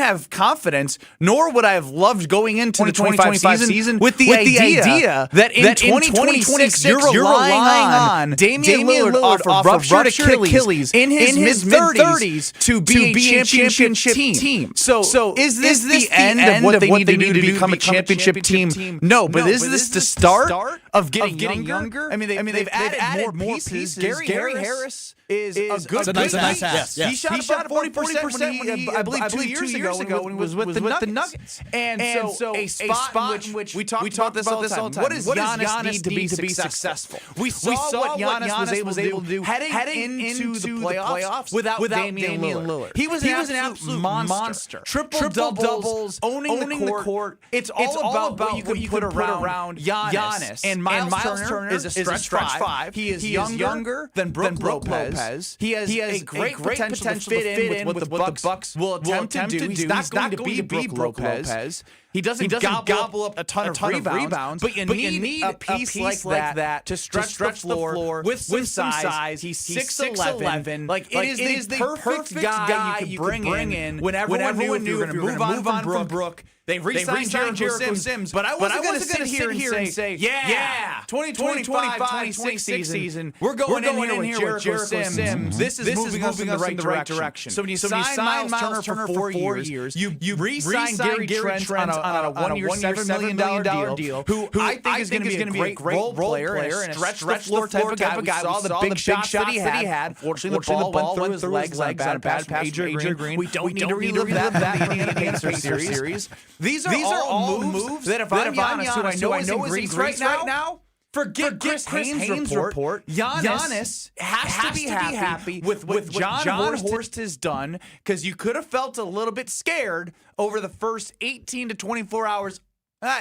have confidence, nor would I have loved going into the 2025 season with the idea that in 2026 you're relying on Damian Lillard off a ruptured Achilles in his mid-30s to be a championship team. So is this the end of what they need to do to become a championship team? No, but is this the start of getting younger? I mean, they've added more pieces. Gary Harris is a good nice ass. He shot about 40% when he, I believe 2 years ago when he was with the Nuggets. And so a spot in which we talk about this all the time. What does Giannis need to be successful? We saw what Giannis was able to do heading into the playoffs without Damian Lillard. He was an absolute monster. Triple doubles, owning the court. It's all about what you can put around Giannis. And Myles Turner is a stretch five. He is younger than Brook Lopez. He has great potential to fit in with what the Bucks will attempt to do. He's not going to be Brook Lopez. He doesn't gobble up a ton of rebounds, but you need a piece like that to stretch the floor with some size. He's 6'11". Like, it is the perfect guy you could bring in when everyone knew if you were going to move on from Brook. They re-signed Jericho Sims, but I wasn't going to sit here and say, yeah, 2025-26 season, we're going in here with Jericho Sims. This is moving us in the right direction. So when you sign Myles Turner for 4 years, you re-sign Gary Trent on a one-year, $7 million deal, who I think is going to be a great role player and a stretch-the-floor type of guy. We saw the big shots that he had. Fortunately, the ball went through his legs on a bad pass from AJ Green. We don't need to relive that in the Indiana Pacers series. These are all moves that if I'm Giannis, who I know is in Greece right now, forget Chris Haynes' report. Giannis has to be happy with what John Horst has done, because you could have felt a little bit scared over the first 18 to 24 hours,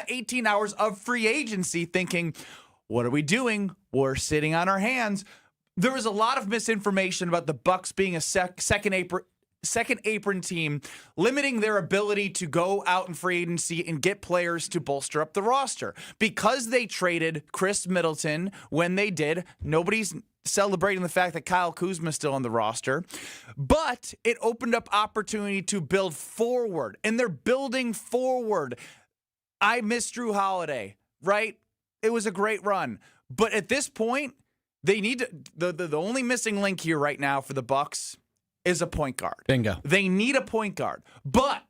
18 hours of free agency, thinking, what are we doing? We're sitting on our hands. There was a lot of misinformation about the Bucks being a second apron team, limiting their ability to go out in free agency and get players to bolster up the roster. Because they traded Chris Middleton when they did, nobody's celebrating the fact that Kyle Kuzma is still on the roster, but it opened up opportunity to build forward, and they're building forward. I miss Drew Holiday, right? It was a great run, but at this point, they need to, the only missing link here right now for the Bucks is a point guard. Bingo. They need a point guard. But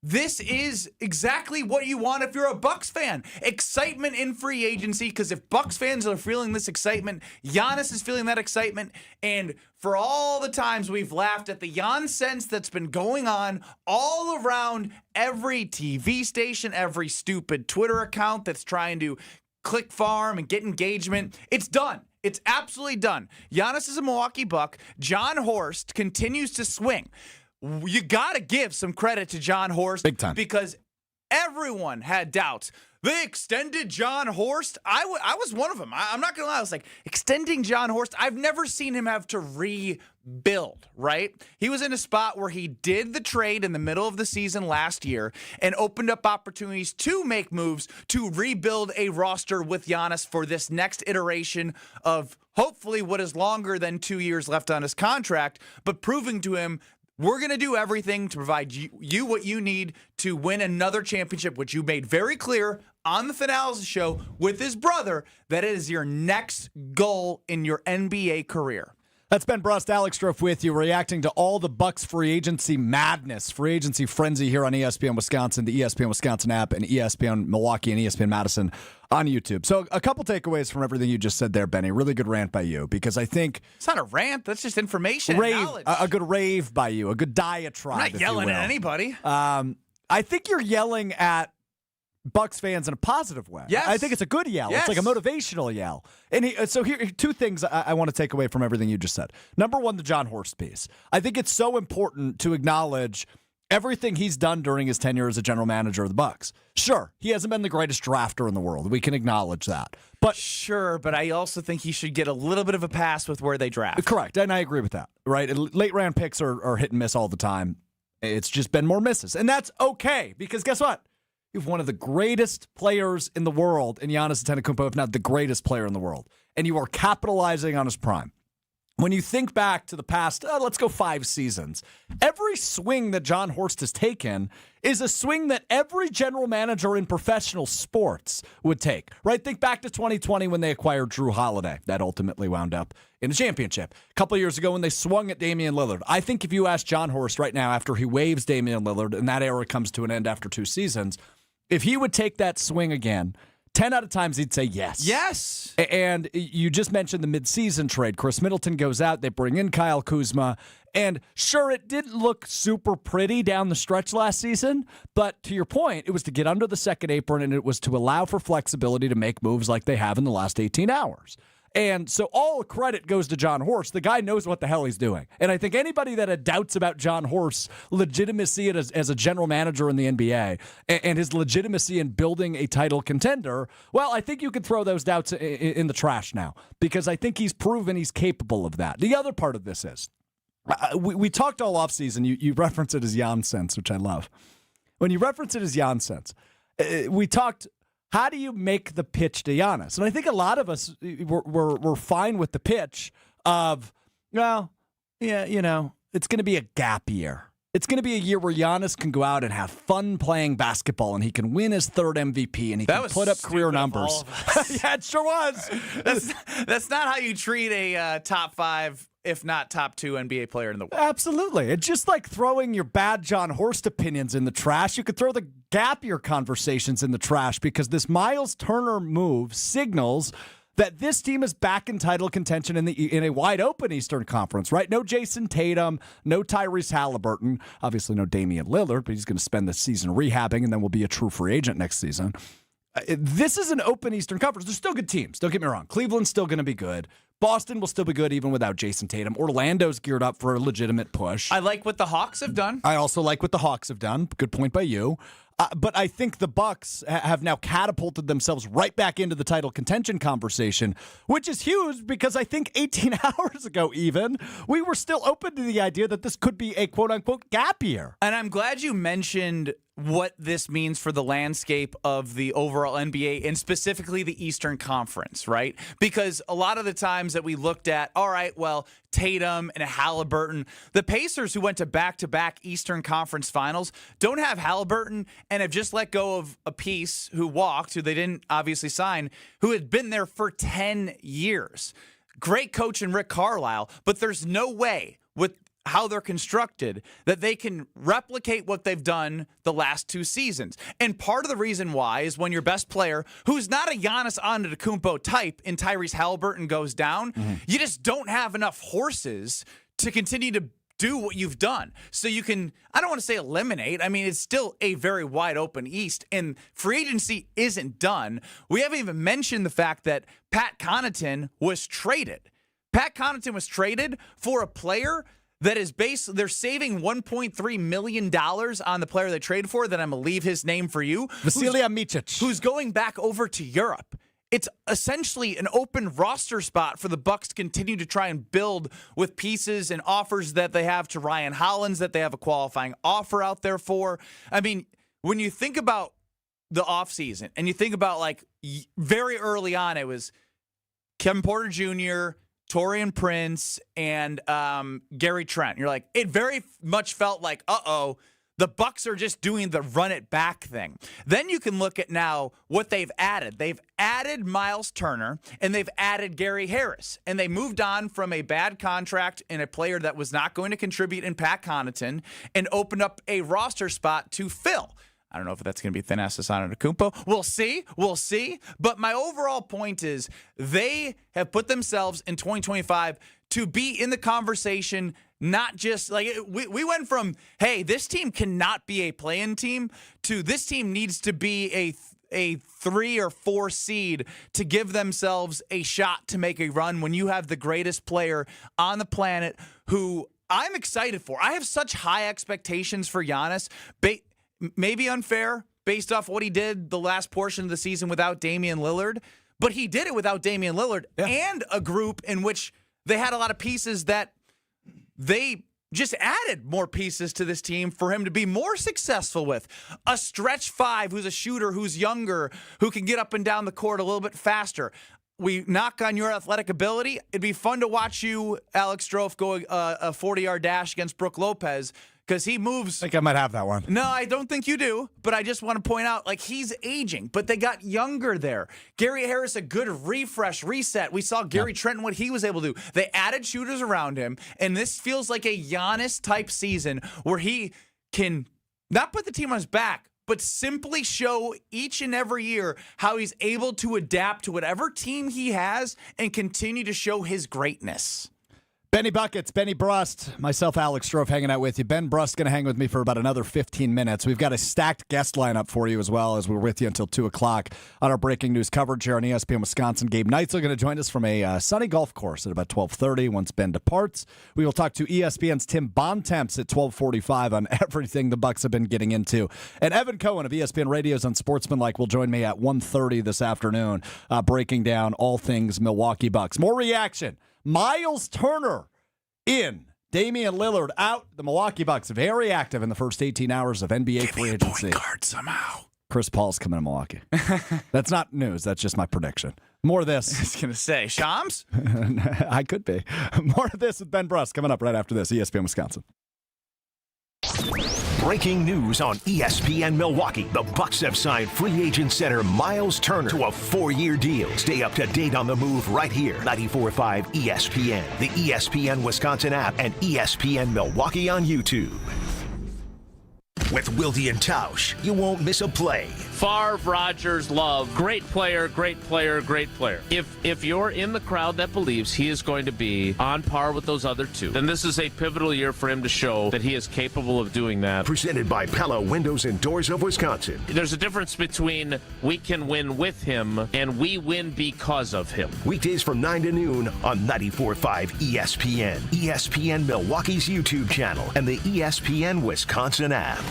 this is exactly what you want if you're a Bucks fan. Excitement in free agency, because if Bucks fans are feeling this excitement, Giannis is feeling that excitement. And for all the times we've laughed at the nonsense that's been going on all around every TV station, every stupid Twitter account that's trying to click farm and get engagement, it's done. It's absolutely done. Giannis is a Milwaukee Buck. John Horst continues to swing. You got to give some credit to John Horst. Big time. Because everyone had doubts. They extended John Horst. I was one of them. I'm not going to lie. I was like, extending John Horst? I've never seen him have to rebuild, right? He was in a spot where he did the trade in the middle of the season last year and opened up opportunities to make moves to rebuild a roster with Giannis for this next iteration of hopefully what is longer than 2 years left on his contract, but proving to him, we're going to do everything to provide you what you need to win another championship, which you made very clear on the Finales show with his brother, that it is your next goal in your NBA career. That's Ben Brust, Alex Stroff with you, reacting to all the Bucks free agency madness, free agency frenzy here on ESPN Wisconsin, the ESPN Wisconsin app, and ESPN Milwaukee and ESPN Madison on YouTube. So a couple takeaways from everything you just said there, Benny. Really good rant by you, because I think... It's not a rant. That's just information and knowledge. A good rave by you, a good diatribe, I'm not yelling at anybody. I think you're yelling at Bucks fans in a positive way. Yes. I think it's a good yell. Yes. It's like a motivational yell. And so here two things I want to take away from everything you just said. Number one, the John Horst piece. I think it's so important to acknowledge everything he's done during his tenure as a general manager of the Bucks. Sure, he hasn't been the greatest drafter in the world. We can acknowledge that. But sure, but I also think he should get a little bit of a pass with where they draft. Correct, and I agree with that. Right, late round picks are hit and miss all the time. It's just been more misses, and that's okay, because guess what? You have one of the greatest players in the world in Giannis Antetokounmpo, if not the greatest player in the world, and you are capitalizing on his prime. when you think back to the past, let's go 5 seasons, every swing that John Horst has taken is a swing that every general manager in professional sports would take, right? Think back to 2020 when they acquired Drew Holiday. That ultimately wound up in a championship. A couple of years ago when they swung at Damian Lillard. I think if you ask John Horst right now after he waives Damian Lillard and that era comes to an end after 2 seasons, if he would take that swing again, 10 out of times he'd say yes. Yes. And you just mentioned the midseason trade. Chris Middleton goes out. They bring in Kyle Kuzma. And sure, it didn't look super pretty down the stretch last season. But to your point, it was to get under the second apron, and it was to allow for flexibility to make moves like they have in the last 18 hours. And so all credit goes to John Horst. The guy knows what the hell he's doing. And I think anybody that had doubts about John Horst's legitimacy as a general manager in the NBA and his legitimacy in building a title contender, well, I think you could throw those doubts in the trash now because I think he's proven he's capable of that. The other part of this is, we talked all offseason. You reference it as Giannis, which I love. When you reference it as Giannis, we talked, how do you make the pitch to Giannis? And I think a lot of us were fine with the pitch of, well, yeah, it's going to be a gap year. It's going to be a year where Giannis can go out and have fun playing basketball, and he can win his 3rd MVP, and he can put up career numbers. Yeah, it sure was. That's not how you treat a top 5, if not top 2 NBA player in the world. Absolutely. It's just like throwing your bad John Horst opinions in the trash. You could throw the gap year conversations in the trash because this Myles Turner move signals that this team is back in title contention in a wide open Eastern Conference, right? No Jason Tatum, no Tyrese Halliburton, obviously no Damian Lillard, but he's going to spend the season rehabbing and then will be a true free agent next season. This is an open Eastern Conference. There's still good teams. Don't get me wrong. Cleveland's still going to be good. Boston will still be good even without Jason Tatum. Orlando's geared up for a legitimate push. I like what the Hawks have done. I also like what the Hawks have done. Good point by you. But I think the Bucks have now catapulted themselves right back into the title contention conversation, which is huge because I think 18 hours ago even, we were still open to the idea that this could be a quote-unquote gap year. And I'm glad you mentioned what this means for the landscape of the overall NBA and specifically the Eastern Conference, right? Because a lot of the times that we looked at, all right, well, Tatum and Halliburton, the Pacers who went to back-to-back Eastern Conference finals don't have Halliburton and have just let go of a piece who walked, who they didn't obviously sign, who had been there for 10 years. Great coach in Rick Carlisle, but there's no way with how they're constructed that they can replicate what they've done the last 2 seasons. And part of the reason why is when your best player, who's not a Giannis Antetokounmpo type, in Tyrese Halliburton goes down, you just don't have enough horses to continue to do what you've done. So you can, I don't want to say eliminate. I mean, it's still a very wide open East, and free agency isn't done. We haven't even mentioned the fact that Pat Connaughton was traded. Pat Connaughton was traded for a player that is they're saving $1.3 million on the player they traded for, that I'm going to leave his name for you. Vasilija Micic. Who's going back over to Europe. It's essentially an open roster spot for the Bucks to continue to try and build with pieces and offers that they have to Ryan Hollins, that they have a qualifying offer out there for. I mean, when you think about the offseason and you think about like very early on, it was Kevin Porter Jr., Taurean Prince, and Gary Trent. You're like, it very much felt like, the Bucks are just doing the run it back thing. Then you can look at now what they've added. They've added Myles Turner, and they've added Gary Harris. And they moved on from a bad contract and a player that was not going to contribute in Pat Connaughton and opened up a roster spot to fill. I don't know if that's going to be Thanasis Antetokounmpo. We'll see. But my overall point is they have put themselves in 2025 to be in the conversation, not just like we went from, hey, this team cannot be a play-in team to this team needs to be a 3 or 4 seed to give themselves a shot to make a run when you have the greatest player on the planet who I'm excited for. I have such high expectations for Giannis. Maybe unfair based off what he did the last portion of the season without Damian Lillard, but he did it without Damian Lillard and a group in which they had a lot of pieces that they just added more pieces to this team for him to be more successful with. A stretch 5 who's a shooter, who's younger, who can get up and down the court a little bit faster. we knock on your athletic ability. It'd be fun to watch you, Alex Strofe, go a 40-yard dash against Brook Lopez because he moves. I think I might have that one. No, I don't think you do, but I just want to point out, like, he's aging, but they got younger there. Gary Harris, a good refresh, reset. We saw Gary Trent, what he was able to do. They added shooters around him, and this feels like a Giannis-type season where he can not put the team on his back, but simply show each and every year how he's able to adapt to whatever team he has and continue to show his greatness. Benny Buckets, Benny Brust, myself, Alex Strofe, hanging out with you. Ben Brust going to hang with me for about another 15 minutes. We've got a stacked guest lineup for you as well, as we're with you until 2 o'clock on our breaking news coverage here on ESPN Wisconsin. Gabe Neitzel going to join us from a sunny golf course at about 12:30 once Ben departs. We will talk to ESPN's Tim Bontemps at 12:45 on everything the Bucks have been getting into. And Evan Cohen of ESPN Radio's Unsportsmanlike will join me at 1:30 this afternoon, breaking down all things Milwaukee Bucks. More reaction. Myles Turner in, Damian Lillard out. The Milwaukee Bucks very active in the first 18 hours of NBA free agency. Point guard somehow. Chris Paul's coming to Milwaukee. That's not news. That's just my prediction. More of this. I was going to say, Shams? I could be. More of this with Ben Brust coming up right after this. ESPN Wisconsin. Breaking news on ESPN Milwaukee. The Bucks have signed free agent center Myles Turner to a 4-year deal. Stay up to date on the move right here. 94.5 ESPN, the ESPN Wisconsin app, and ESPN Milwaukee on YouTube. With Wilde and Tausch, you won't miss a play. Favre, Rodgers, Love, great player, great player, great player. If you're in the crowd that believes he is going to be on par with those other two, then this is a pivotal year for him to show that he is capable of doing that. Presented by Pella Windows and Doors of Wisconsin. There's a difference between we can win with him and we win because of him. Weekdays from 9 to noon on 94.5 ESPN, ESPN Milwaukee's YouTube channel, and the ESPN Wisconsin app.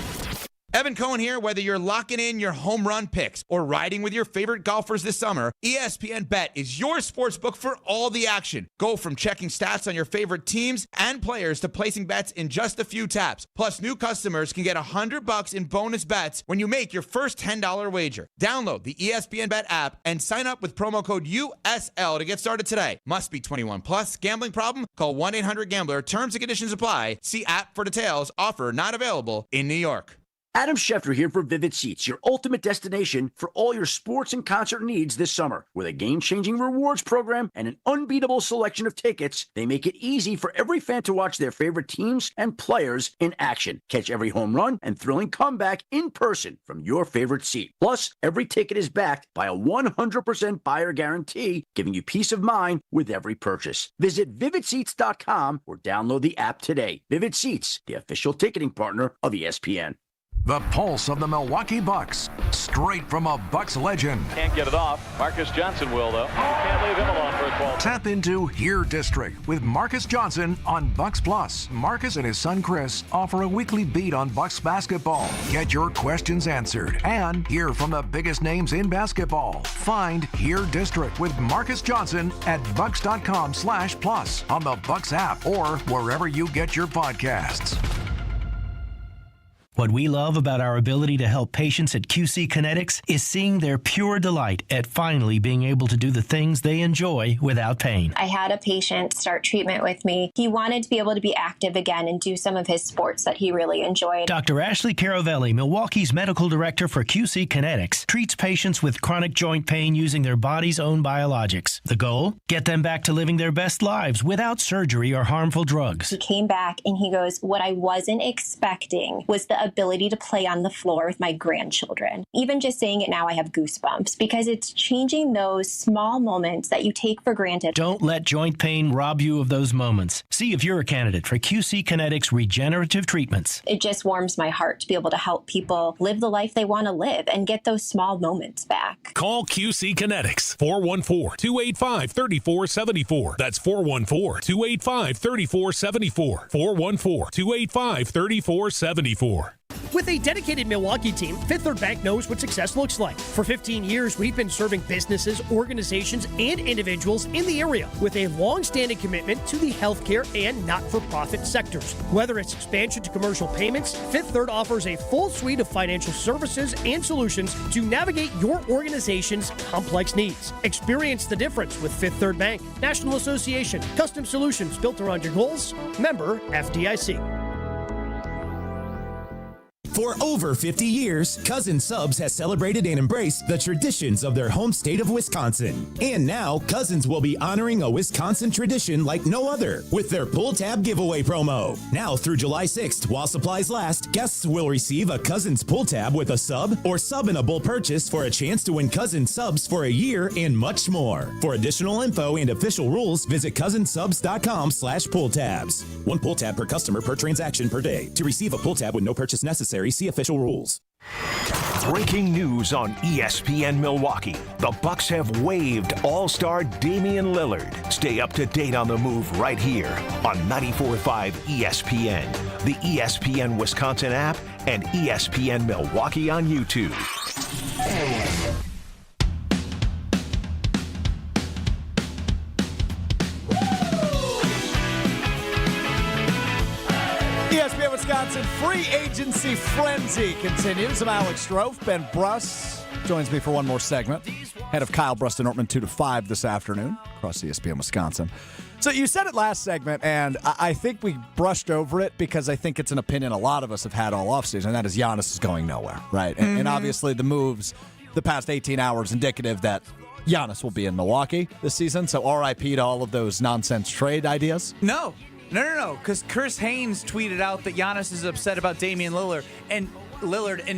Evan Cohen here. Whether you're locking in your home run picks or riding with your favorite golfers this summer, ESPN Bet is your sportsbook for all the action. Go from checking stats on your favorite teams and players to placing bets in just a few taps. Plus, new customers can get $100 in bonus bets when you make your first $10 wager. Download the ESPN Bet app and sign up with promo code USL to get started today. Must be 21 plus. Gambling problem? Call 1-800-GAMBLER. Terms and conditions apply. See app for details. Offer not available in New York. Adam Schefter here for Vivid Seats, your ultimate destination for all your sports and concert needs this summer. With a game-changing rewards program and an unbeatable selection of tickets, they make it easy for every fan to watch their favorite teams and players in action. Catch every home run and thrilling comeback in person from your favorite seat. Plus, every ticket is backed by a 100% buyer guarantee, giving you peace of mind with every purchase. Visit VividSeats.com or download the app today. Vivid Seats, the official ticketing partner of ESPN. The pulse of the Milwaukee Bucks, straight from a Bucks legend. Can't get it off. Marcus Johnson will, though. Can't leave him alone for a 12. Tap into Here District with Marcus Johnson on Bucks Plus. Marcus and his son Chris offer a weekly beat on Bucks basketball. Get your questions answered and hear from the biggest names in basketball. Find Here District with Marcus Johnson at bucks.com/plus on the Bucks app or wherever you get your podcasts. What we love about our ability to help patients at QC Kinetics is seeing their pure delight at finally being able to do the things they enjoy without pain. I had a patient start treatment with me. He wanted to be able to be active again and do some of his sports that he really enjoyed. Dr. Ashley Caravelli, Milwaukee's medical director for QC Kinetics, treats patients with chronic joint pain using their body's own biologics. The goal? Get them back to living their best lives without surgery or harmful drugs. He came back and he goes, what I wasn't expecting was the ability to play on the floor with my grandchildren. Even just saying it now, I have goosebumps because it's changing those small moments that you take for granted. Don't let joint pain rob you of those moments. See if you're a candidate for QC Kinetics regenerative treatments. It just warms my heart to be able to help people live the life they want to live and get those small moments back. Call QC Kinetics, 414-285-3474. That's 414-285-3474. 414-285-3474. With a dedicated Milwaukee team, Fifth Third Bank knows what success looks like. For 15 years, we've been serving businesses, organizations, and individuals in the area with a long-standing commitment to the healthcare and not-for-profit sectors. Whether it's expansion to commercial payments, Fifth Third offers a full suite of financial services and solutions to navigate your organization's complex needs. Experience the difference with Fifth Third Bank. National Association. Custom solutions built around your goals. Member FDIC. For over 50 years, Cousin Subs has celebrated and embraced the traditions of their home state of Wisconsin. And now, Cousins will be honoring a Wisconsin tradition like no other with their pull tab giveaway promo. Now through July 6th, while supplies last, guests will receive a Cousins pull tab with a sub or sub-able purchase for a chance to win Cousins Subs for a year and much more. For additional info and official rules, visit cousinsubs.com/pull tabs. One pull tab per customer per transaction per day. To receive a pull tab with no purchase necessary, see official rules. Breaking news on ESPN Milwaukee. The Bucks have waived All-Star Damian Lillard. Stay up to date on the move right here on 94.5 ESPN, the ESPN Wisconsin app, and ESPN Milwaukee on YouTube. ESPN Wisconsin free agency frenzy continues. I'm Alex Strofe. Ben Bruss joins me for one more segment. Head of Kyle Brust and Ortman 2 to 5 this afternoon across ESPN Wisconsin. So you said it last segment, and I think we brushed over it because I think it's an opinion a lot of us have had all offseason, and that is Giannis is going nowhere, right? And obviously the moves the past 18 hours indicative that Giannis will be in Milwaukee this season. So RIP to all of those nonsense trade ideas. No, because Chris Haynes tweeted out that Giannis is upset about Damian Lillard, and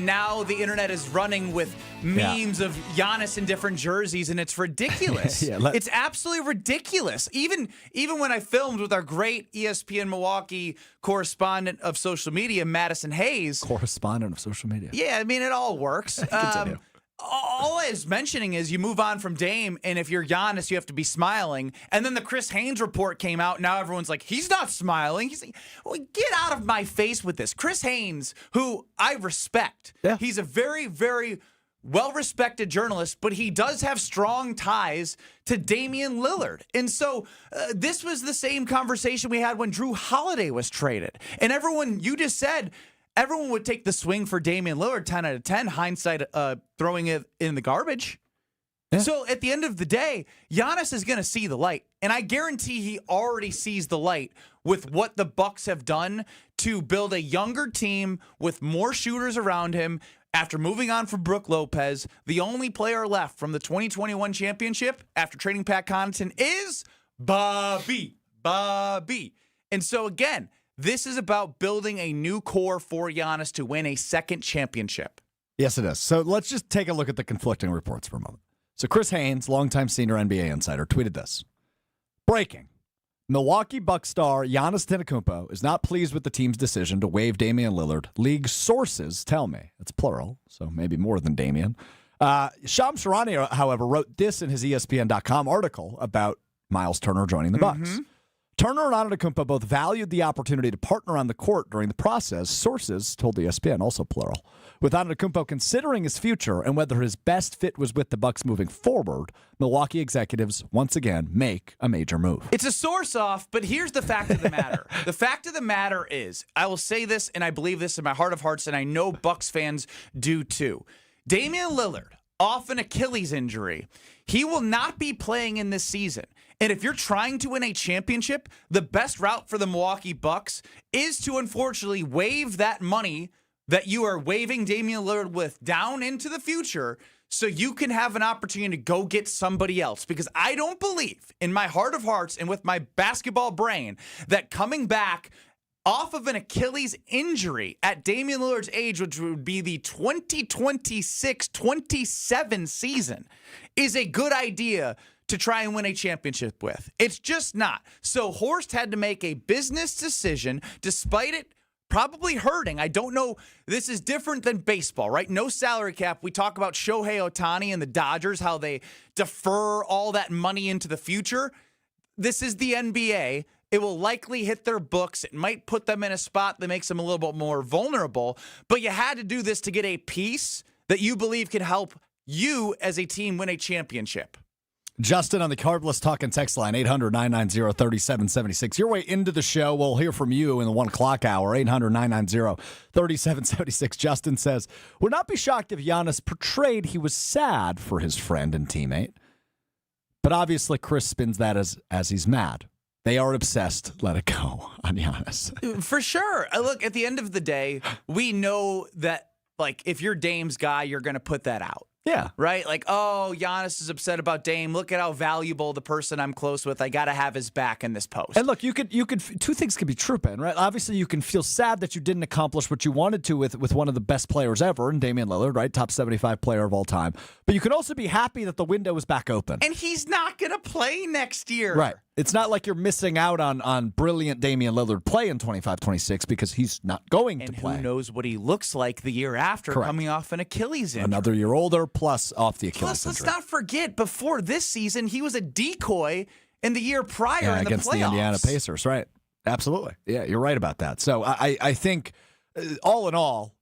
now the internet is running with memes of Giannis in different jerseys, and it's ridiculous. It's absolutely ridiculous. Even when I filmed with our great ESPN Milwaukee correspondent of social media, Madison Hayes. Correspondent of social media. Yeah, I mean, it all works. All I was mentioning is you move on from Dame, and if you're Giannis, you have to be smiling. And then the Chris Haynes report came out. Now everyone's like, he's not smiling. He's like, well, get out of my face with this. Chris Haynes, who I respect. Yeah. He's a very, very well-respected journalist, but he does have strong ties to Damian Lillard. And so this was the same conversation we had when Drew Holiday was traded. And you just said, everyone would take the swing for Damian Lillard 10 out of 10, hindsight throwing it in the garbage. Yeah. So at the end of the day, Giannis is going to see the light. And I guarantee he already sees the light with what the Bucks have done to build a younger team with more shooters around him. After moving on from Brook Lopez, the only player left from the 2021 championship after trading Pat Connaughton is Bobby. And so again, this is about building a new core for Giannis to win a second championship. Yes, it is. So let's just take a look at the conflicting reports for a moment. So Chris Haynes, longtime senior NBA insider, tweeted this. Breaking. Milwaukee Bucks star Giannis Antetokounmpo is not pleased with the team's decision to waive Damian Lillard. League sources tell me. It's plural, so maybe more than Damian. Shams Charania, however, wrote this in his ESPN.com article about Myles Turner joining the Bucks. Turner and Antetokounmpo both valued the opportunity to partner on the court during the process. Sources told ESPN, also plural. With Antetokounmpo considering his future and whether his best fit was with the Bucks moving forward, Milwaukee executives once again make a major move. It's a source off, but here's the fact of the matter. The fact of the matter is, I will say this, and I believe this in my heart of hearts, and I know Bucks fans do too. Damian Lillard, off an Achilles injury, he will not be playing in this season. And if you're trying to win a championship, the best route for the Milwaukee Bucks is to unfortunately waive that money that you are waiving Damian Lillard with down into the future so you can have an opportunity to go get somebody else. Because I don't believe in my heart of hearts and with my basketball brain that coming back off of an Achilles injury at Damian Lillard's age, which would be the 2026-27 season, is a good idea to try and win a championship with. It's just not. So Horst had to make a business decision, despite it probably hurting. I don't know. This is different than baseball, right? No salary cap. We talk about Shohei Ohtani and the Dodgers, how they defer all that money into the future. This is the NBA. It will likely hit their books. It might put them in a spot that makes them a little bit more vulnerable. But you had to do this to get a piece that you believe could help you as a team win a championship. Justin on the Carbless Talk and Text line, 800-990-3776. Your way into the show, we'll hear from you in the 1 o'clock hour, 800-990-3776. Justin says, would not be shocked if Giannis portrayed he was sad for his friend and teammate. But obviously Chris spins that as he's mad. They are obsessed. Let it go on Giannis. For sure. Look, at the end of the day, we know that, like, if you're Dame's guy, you're going to put that out. Yeah. Right? Like, oh, Giannis is upset about Dame. Look at how valuable the person I'm close with. I got to have his back in this post. And look, you could two things could be true, Ben, right? Obviously, you can feel sad that you didn't accomplish what you wanted to with one of the best players ever, and Damian Lillard, right? Top 75 player of all time. But you could also be happy that the window is back open. And he's not going to play next year. Right. It's not like you're missing out on brilliant Damian Lillard play in 25-26 because he's not going to play. And who knows what he looks like the year after, Correct. coming off an Achilles injury. Another year older, plus off the Achilles Let's injury. not forget, before this season, he was a decoy in the year prior in the against playoffs. the Indiana Pacers, right? Absolutely. Yeah, you're right about that. So I think, all in all,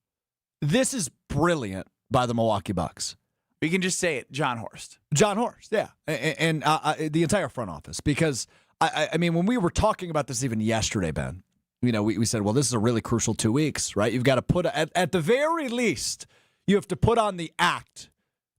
this is brilliant by the Milwaukee Bucks. We can just say it, John Horst. John Horst, yeah. And the entire front office. Because, I mean, when we were talking about this even yesterday, Ben, you know, we said, well, this is a really crucial 2 weeks, right? You've got to put, at the very least, you have to put on the act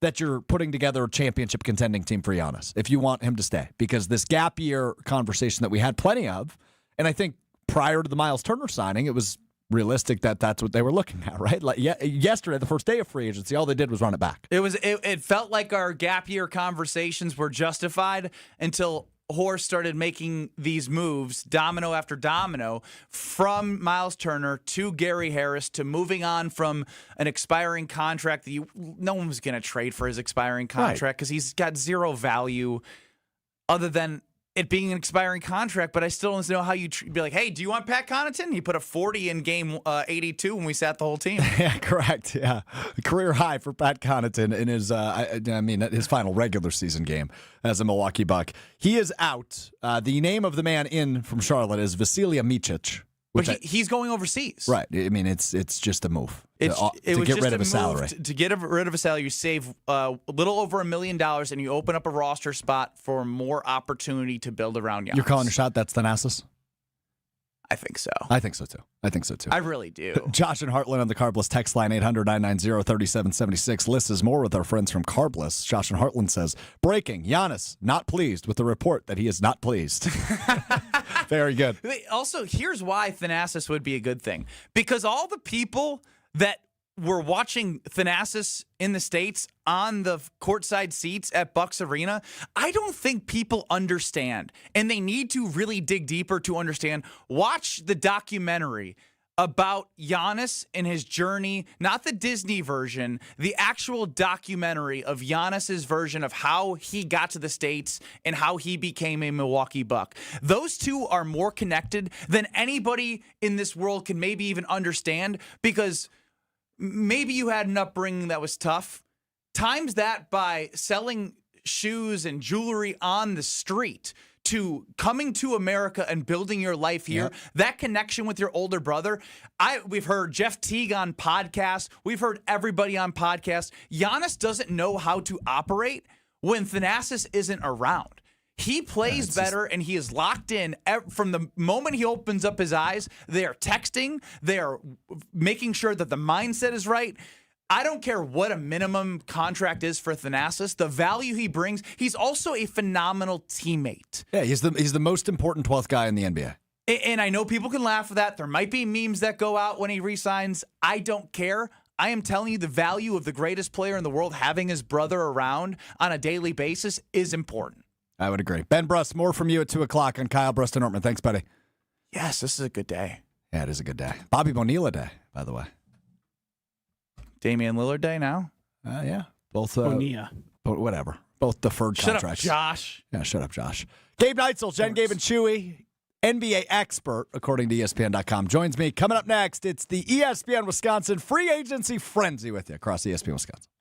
that you're putting together a championship contending team for Giannis if you want him to stay. Because this gap year conversation that we had plenty of, and I think prior to the Myles Turner signing, it was realistic that that's what they were looking at, right? Like yesterday, the first day of free agency, all they did was run it back. It felt like our gap year conversations were justified until Horst started making these moves, domino after domino, from Myles Turner to Gary Harris to moving on from an expiring contract that no one was going to trade for his expiring contract because he's got zero value other than it being an expiring contract, but I still don't know how you be like, hey, do you want Pat Connaughton? He put a 40 in game 82 when we sat the whole team. Yeah, correct. Yeah. Career high for Pat Connaughton in his, his final regular season game as a Milwaukee Buck. He is out. The name of the man in from Charlotte is Vasilija Micic. But he's going overseas. Right. I mean, it's just a move. It was get just rid a of a salary. To get rid of a salary, you save a little over $1 million, and you open up a roster spot for more opportunity to build around Giannis. You're calling a shot? That's Thanasis? I think so. I think so, too. I really do. Josh and Heartland on the Carbless text line, 800-990-3776. Lists is more with our friends from Carbless. Josh and Heartland says, breaking, Giannis not pleased with the report that he is not pleased. Very good. Also, here's why Thanasis would be a good thing. Because all the people that were watching Thanasis in the States on the courtside seats at Bucks Arena, I don't think people understand. And they need to really dig deeper to understand. Watch the documentary about Giannis and his journey, not the Disney version, the actual documentary of Giannis's version of how he got to the States and how he became a Milwaukee Buck. Those two are more connected than anybody in this world can maybe even understand, because maybe you had an upbringing that was tough. Times that by selling shoes and jewelry on the street to coming to America and building your life here, yep. That connection with your older brother. We've heard Jeff Teague on podcasts. We've heard everybody on podcasts. Giannis doesn't know how to operate when Thanasis isn't around. He plays better, and he is locked in from the moment he opens up his eyes. They are texting. They are making sure that the mindset is right. I don't care what a minimum contract is for Thanasis. The value he brings, he's also a phenomenal teammate. Yeah, he's the most important 12th guy in the NBA. And I know people can laugh at that. There might be memes that go out when he resigns. I don't care. I am telling you, the value of the greatest player in the world having his brother around on a daily basis is important. I would agree. Ben Bruss, more from you at 2 o'clock on Kyle Bruston Ortman. Thanks, buddy. Yes, this is a good day. Yeah, it is a good day. Bobby Bonilla day, by the way. Damian Lillard day now? Yeah. Both. Bonilla. Whatever. Both deferred contracts. Shut up, Josh. Yeah, shut up, Josh. Gabe Neitzel, Jen, Gabe, and Chewy, NBA expert, according to ESPN.com, joins me. Coming up next, it's the ESPN Wisconsin free agency frenzy with you across ESPN Wisconsin.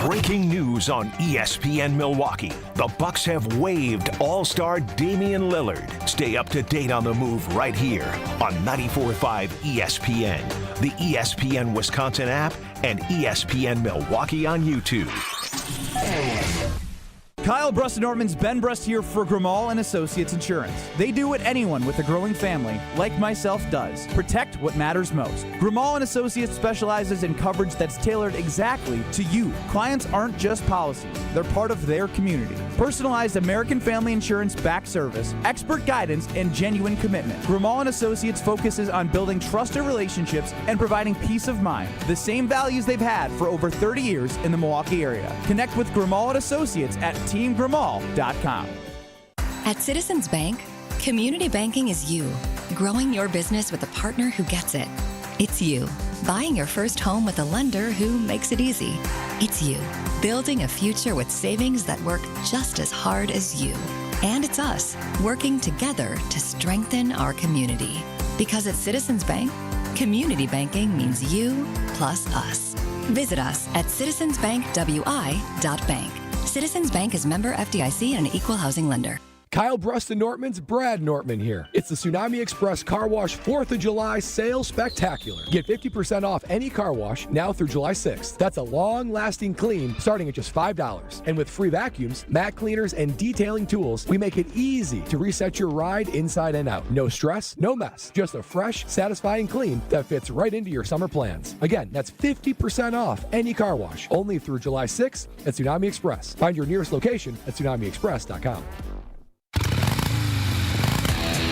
Breaking news on ESPN Milwaukee. The Bucks have waived All-Star Damian Lillard. Stay up to date on the move right here on 94.5 ESPN, the ESPN Wisconsin app, and ESPN Milwaukee on YouTube. Kyle Brust-Nortman's Ben Brust here for Grimal & Associates Insurance. They do what anyone with a growing family, like myself, does. Protect what matters most. Grimal & Associates specializes in coverage that's tailored exactly to you. Clients aren't just policies. They're part of their community. Personalized American Family Insurance-backed service, expert guidance, and genuine commitment. Grimal & Associates focuses on building trusted relationships and providing peace of mind. The same values they've had for over 30 years in the Milwaukee area. Connect with Grimal & Associates at teamgrimal.com. At Citizens Bank, community banking is you, growing your business with a partner who gets it. It's you, buying your first home with a lender who makes it easy. It's you, building a future with savings that work just as hard as you. And it's us, working together to strengthen our community. Because at Citizens Bank, community banking means you plus us. Visit us at citizensbankwi.bank. Citizens Bank is member FDIC and an equal housing lender. Kyle Brust-Nortman's Brad Nortman here. It's the Tsunami Express Car Wash 4th of July Sales Spectacular. Get 50% off any car wash now through July 6th. That's a long-lasting clean starting at just $5. And with free vacuums, mat cleaners, and detailing tools, we make it easy to reset your ride inside and out. No stress, no mess. Just a fresh, satisfying clean that fits right into your summer plans. Again, that's 50% off any car wash only through July 6th at Tsunami Express. Find your nearest location at tsunamiexpress.com.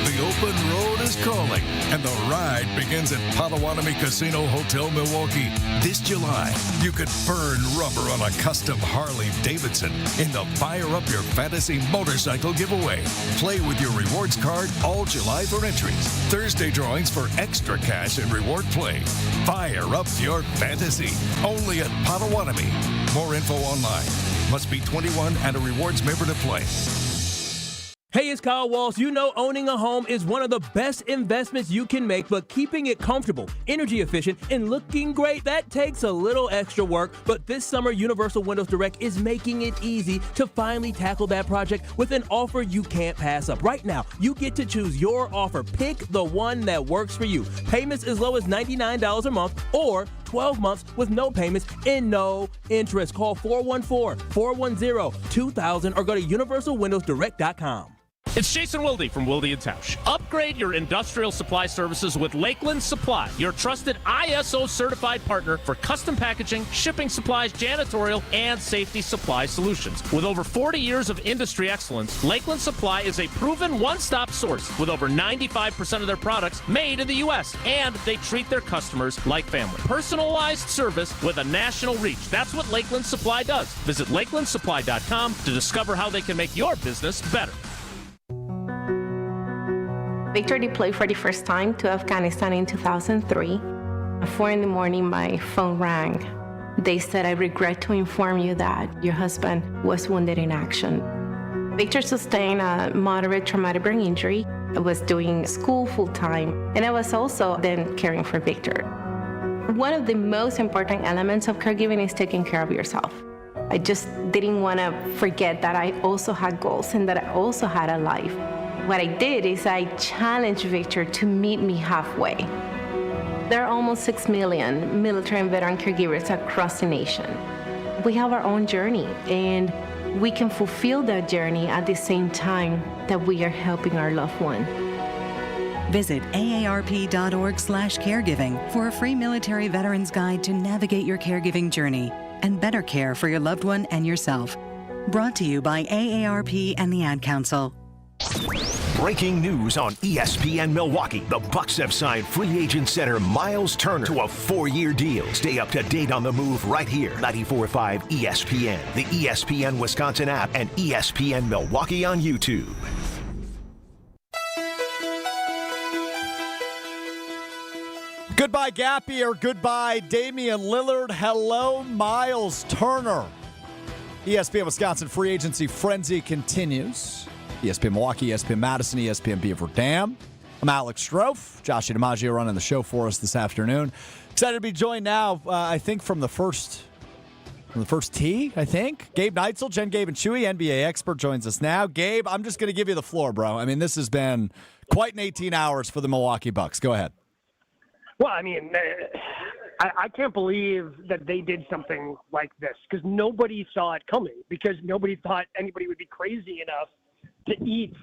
The open road is calling, and the ride begins at Potawatomi Casino Hotel Milwaukee. This July, you could burn rubber on a custom Harley-Davidson in the Fire Up Your Fantasy motorcycle giveaway. Play with your rewards card all July for entries. Thursday drawings for extra cash and reward play. Fire up your fantasy. Only at Potawatomi. More info online. Must be 21 and a rewards member to play. Hey, it's Kyle Walsh. You know owning a home is one of the best investments you can make, but keeping it comfortable, energy efficient, and looking great, that takes a little extra work. But this summer, Universal Windows Direct is making it easy to finally tackle that project with an offer you can't pass up. Right now, you get to choose your offer. Pick the one that works for you. Payments as low as $99 a month or 12 months with no payments and no interest. Call 414-410-2000 or go to universalwindowsdirect.com. It's Jason Wilde from Wilde & Tausch. Upgrade your industrial supply services with Lakeland Supply, your trusted ISO-certified partner for custom packaging, shipping supplies, janitorial, and safety supply solutions. With over 40 years of industry excellence, Lakeland Supply is a proven one-stop source with over 95% of their products made in the U.S., and they treat their customers like family. Personalized service with a national reach. That's what Lakeland Supply does. Visit lakelandsupply.com to discover how they can make your business better. Victor deployed for the first time to Afghanistan in 2003. At 4 in the morning, my phone rang. They said, "I regret to inform you that your husband was wounded in action." Victor sustained a moderate traumatic brain injury. I was doing school full-time, and I was also then caring for Victor. One of the most important elements of caregiving is taking care of yourself. I just didn't want to forget that I also had goals and that I also had a life. What I did is I challenged Victor to meet me halfway. There are almost 6 million military and veteran caregivers across the nation. We have our own journey, and we can fulfill that journey at the same time that we are helping our loved one. Visit aarp.org/caregiving for a free military veterans guide to navigate your caregiving journey and better care for your loved one and yourself. Brought to you by AARP and the Ad Council. Breaking news on ESPN Milwaukee. The Bucks have signed free agent center Myles Turner to a 4-year deal. Stay up to date on the move right here. 94.5 ESPN, the ESPN Wisconsin app, and ESPN Milwaukee on YouTube. Goodbye, Gappy, or goodbye, Damian Lillard. Hello, Myles Turner. ESPN Wisconsin free agency frenzy continues. ESPN Milwaukee, ESPN Madison, ESPN Beaver Dam. I'm Alex Strofe. Josh DiMaggio running the show for us this afternoon. Excited to be joined now, I think, from the first from the first tee, I think. Gabe Neitzel, Jen, Gabe, and Chewy, NBA expert, joins us now. Gabe, I'm just going to give you the floor, bro. I mean, this has been quite an 18 hours for the Milwaukee Bucks. Go ahead. Well, I mean, I can't believe that they did something like this because nobody saw it coming because nobody thought anybody would be crazy enough to eat,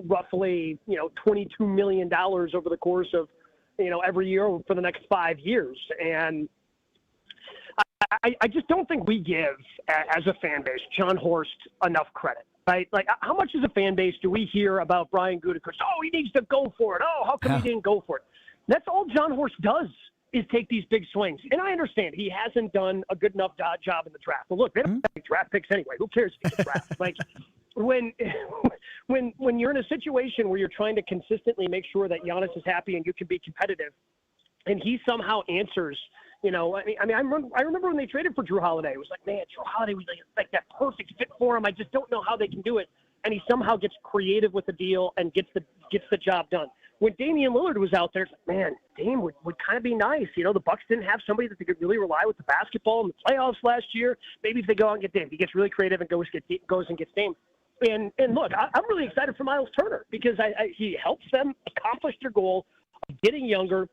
roughly, $22 million over the course of, every year for the next 5 years. And I just don't think we give, as a fan base, John Horst enough credit, right? Like, how much as a fan base do we hear about Brian Gutekunst? Oh, he needs to go for it. Oh, how come he didn't go for it? That's all John Horst does is take these big swings. And I understand he hasn't done a good enough job in the draft. But look, they don't have draft picks anyway. Who cares if he's a draft? Like, when you're in a situation where you're trying to consistently make sure that Giannis is happy and you can be competitive, and he somehow answers, I remember when they traded for Drew Holiday. It was like, man, Drew Holiday was like that perfect fit for him. I just don't know how they can do it. And he somehow gets creative with the deal and gets the job done. When Damian Lillard was out there, it's like, man, Dame would kind of be nice. The Bucks didn't have somebody that they could really rely with the basketball in the playoffs last year. Maybe if they go out and get Dame, he gets really creative and goes and gets Dame. And look, I'm really excited for Myles Turner because he helps them accomplish their goal of getting younger.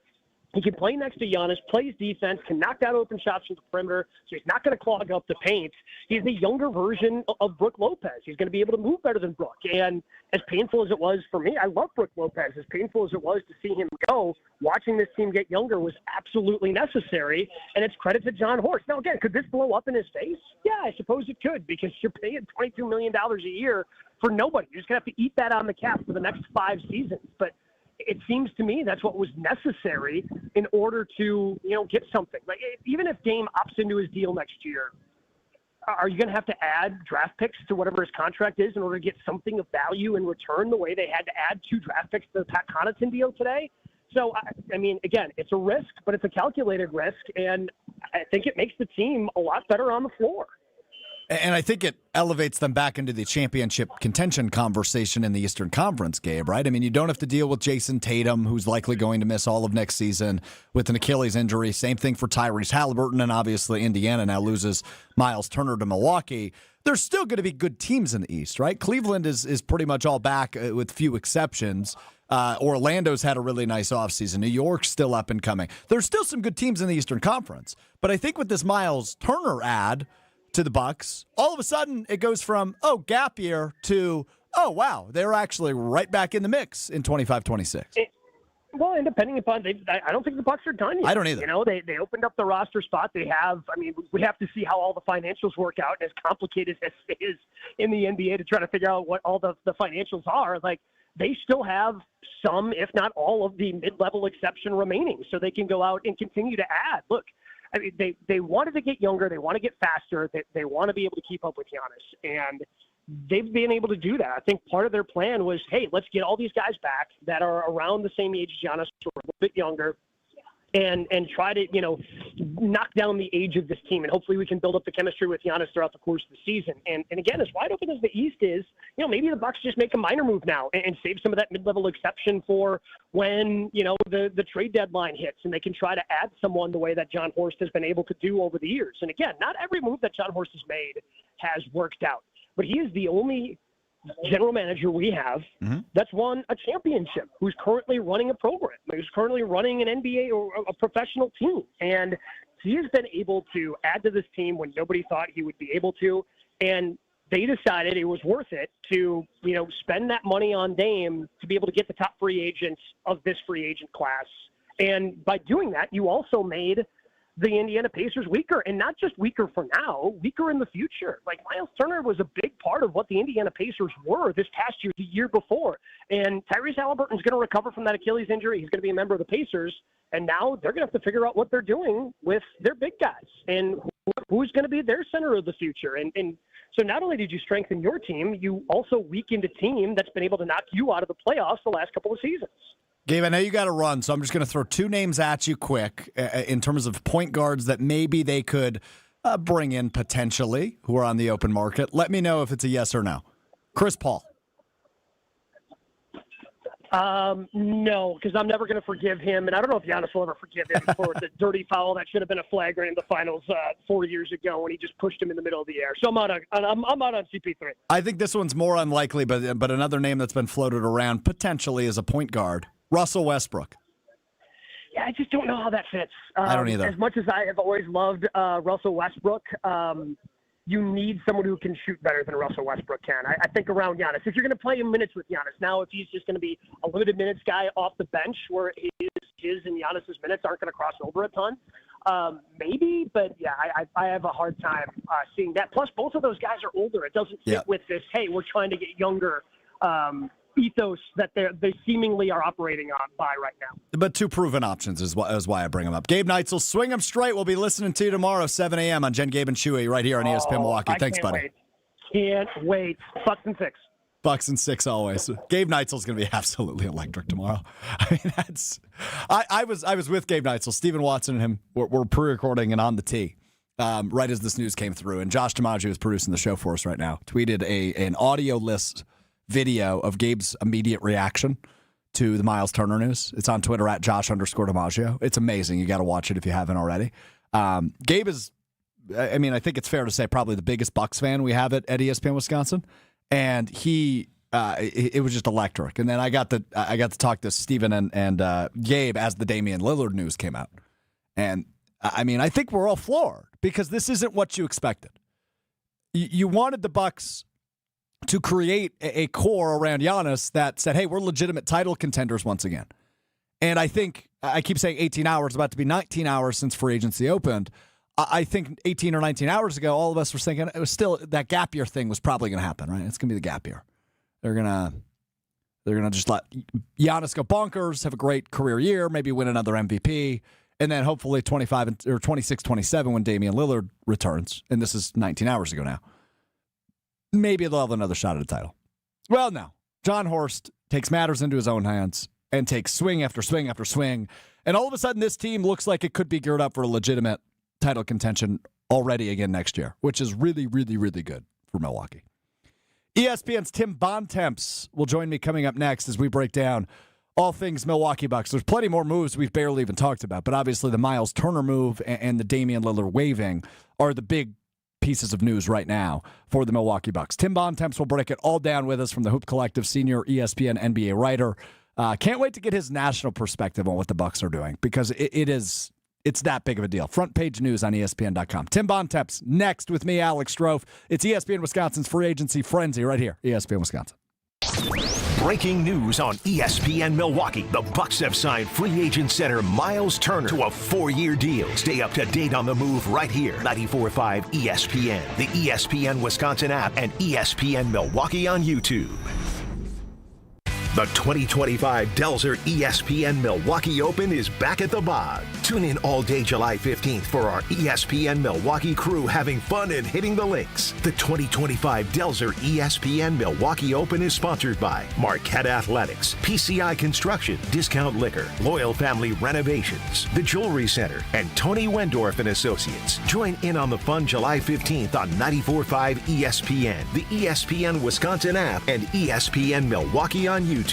He can play next to Giannis, plays defense, can knock down open shots from the perimeter, so he's not going to clog up the paint. He's the younger version of Brook Lopez. He's going to be able to move better than Brook. And as painful as it was for me, I love Brook Lopez. As painful as it was to see him go, watching this team get younger was absolutely necessary, and it's credit to John Horst. Now, again, could this blow up in his face? Yeah, I suppose it could because you're paying $22 million a year for nobody. You're just going to have to eat that on the cap for the next 5 seasons. But it seems to me that's what was necessary in order to, get something. Like, even if Dame opts into his deal next year, are you going to have to add draft picks to whatever his contract is in order to get something of value in return the way they had to add 2 draft picks to the Pat Connaughton deal today? So, I mean, again, it's a risk, but it's a calculated risk, and I think it makes the team a lot better on the floor. And I think it elevates them back into the championship contention conversation in the Eastern Conference, Gabe, right? I mean, you don't have to deal with Jason Tatum, who's likely going to miss all of next season with an Achilles injury. Same thing for Tyrese Halliburton, and obviously Indiana now loses Myles Turner to Milwaukee. There's still going to be good teams in the East, right? Cleveland is pretty much all back with few exceptions. Orlando's had a really nice offseason. New York's still up and coming. There's still some good teams in the Eastern Conference. But I think with this Myles Turner ad to the Bucks, all of a sudden it goes from, gap year to, wow, they're actually right back in the mix in 25-26. Well, and depending upon, I don't think the Bucks are done yet. I don't either. They opened up the roster spot. They have, we have to see how all the financials work out. And as complicated as it is in the NBA to try to figure out what all the financials are, like, they still have some, if not all, of the mid-level exception remaining. So they can go out and continue to add. Look, they wanted to get younger. They want to get faster. They want to be able to keep up with Giannis. And they've been able to do that. I think part of their plan was, hey, let's get all these guys back that are around the same age as Giannis, or a little bit younger, and try to, knock down the age of this team. And hopefully we can build up the chemistry with Giannis throughout the course of the season. And again, as wide open as the East is, maybe the Bucks just make a minor move now and save some of that mid-level exception for when, the trade deadline hits, and they can try to add someone the way that John Horst has been able to do over the years. And again, not every move that John Horst has made has worked out, but he is the only general manager we have that's won a championship, who's currently running a program, who's currently running an NBA or a professional team. And he has been able to add to this team when nobody thought he would be able to. And they decided it was worth it to, spend that money on Dame to be able to get the top free agents of this free agent class. And by doing that, you also made the Indiana Pacers weaker, and not just weaker for now, weaker in the future. Like, Myles Turner was a big part of what the Indiana Pacers were this past year, the year before. And Tyrese Halliburton's going to recover from that Achilles injury. He's going to be a member of the Pacers. And now they're going to have to figure out what they're doing with their big guys and who's going to be their center of the future. And so not only did you strengthen your team, you also weakened a team that's been able to knock you out of the playoffs the last couple of seasons. Gabe, I know you got to run, so I'm just going to throw 2 names at you quick in terms of point guards that maybe they could bring in potentially who are on the open market. Let me know if it's a yes or no. Chris Paul. No, because I'm never going to forgive him, and I don't know if Giannis will ever forgive him for the dirty foul that should have been a flagrant in the finals 4 years ago when he just pushed him in the middle of the air. So I'm out on CP3. I think this one's more unlikely, but another name that's been floated around potentially as a point guard, Russell Westbrook. Yeah, I just don't know how that fits. I don't either. As much as I have always loved Russell Westbrook, you need someone who can shoot better than Russell Westbrook can. I think around Giannis. If you're going to play him minutes with Giannis, now if he's just going to be a limited minutes guy off the bench where his and Giannis's minutes aren't going to cross over a ton, maybe. But, yeah, I have a hard time seeing that. Plus, both of those guys are older. It doesn't fit with this, hey, we're trying to get younger ethos that they seemingly are operating on by right now. But two proven options is why I bring them up. Gabe Neitzel, swing them straight. We'll be listening to you tomorrow, 7 a.m. on Jen, Gabe, and Chewy right here on ESPN Milwaukee. Thanks, buddy. Can't wait. Bucks and 6. Bucks and 6 always. Gabe Neitzel's going to be absolutely electric tomorrow. I mean, I was with Gabe Neitzel. Stephen Watson and him were pre-recording and on the tee right as this news came through. And Josh Dimaggio, who's producing the show for us right now, tweeted an audio list video of Gabe's immediate reaction to the Myles Turner news. It's on Twitter at Josh_Dimaggio. It's amazing. You got to watch it if you haven't already. Gabe is, I mean, I think it's fair to say probably the biggest Bucks fan we have at ESPN Wisconsin. And it was just electric. And then I got to talk to Steven and Gabe as the Damian Lillard news came out. And I mean, I think we're all floored because this isn't what you expected. You wanted the Bucks to create a core around Giannis that said, hey, we're legitimate title contenders once again. And I think, I keep saying 18 hours, about to be 19 hours since free agency opened. I think 18 or 19 hours ago, all of us were thinking it was still that gap year thing was probably going to happen, right? It's going to be the gap year. They're going to just let Giannis go bonkers, have a great career year, maybe win another MVP, and then hopefully 26, 27 when Damian Lillard returns. And this is 19 hours ago now. Maybe they'll have another shot at a title. Well, no. John Horst takes matters into his own hands and takes swing after swing after swing. And all of a sudden, this team looks like it could be geared up for a legitimate title contention already again next year, which is really, really, really good for Milwaukee. ESPN's Tim Bontemps will join me coming up next as we break down all things Milwaukee Bucks. There's plenty more moves we've barely even talked about, but obviously the Myles Turner move and the Damian Lillard waiving are the big pieces of news right now for the Milwaukee Bucks. Tim Bontemps will break it all down with us from the Hoop Collective, senior ESPN NBA writer. Can't wait to get his national perspective on what the Bucks are doing because it's that big of a deal. Front page news on ESPN.com. Tim Bontemps next with me, Alex Strofe. It's ESPN Wisconsin's free agency frenzy right here, ESPN Wisconsin. Breaking news on ESPN Milwaukee. The Bucks have signed free agent center Myles Turner to a 4-year deal. Stay up to date on the move right here. 94.5 ESPN, the ESPN Wisconsin app, and ESPN Milwaukee on YouTube. The 2025 Delzer ESPN Milwaukee Open is back at the Bog. Tune in all day July 15th for our ESPN Milwaukee crew having fun and hitting the links. The 2025 Delzer ESPN Milwaukee Open is sponsored by Marquette Athletics, PCI Construction, Discount Liquor, Loyal Family Renovations, The Jewelry Center, and Tony Wendorf and Associates. Join in on the fun July 15th on 94.5 ESPN, the ESPN Wisconsin app, and ESPN Milwaukee on YouTube.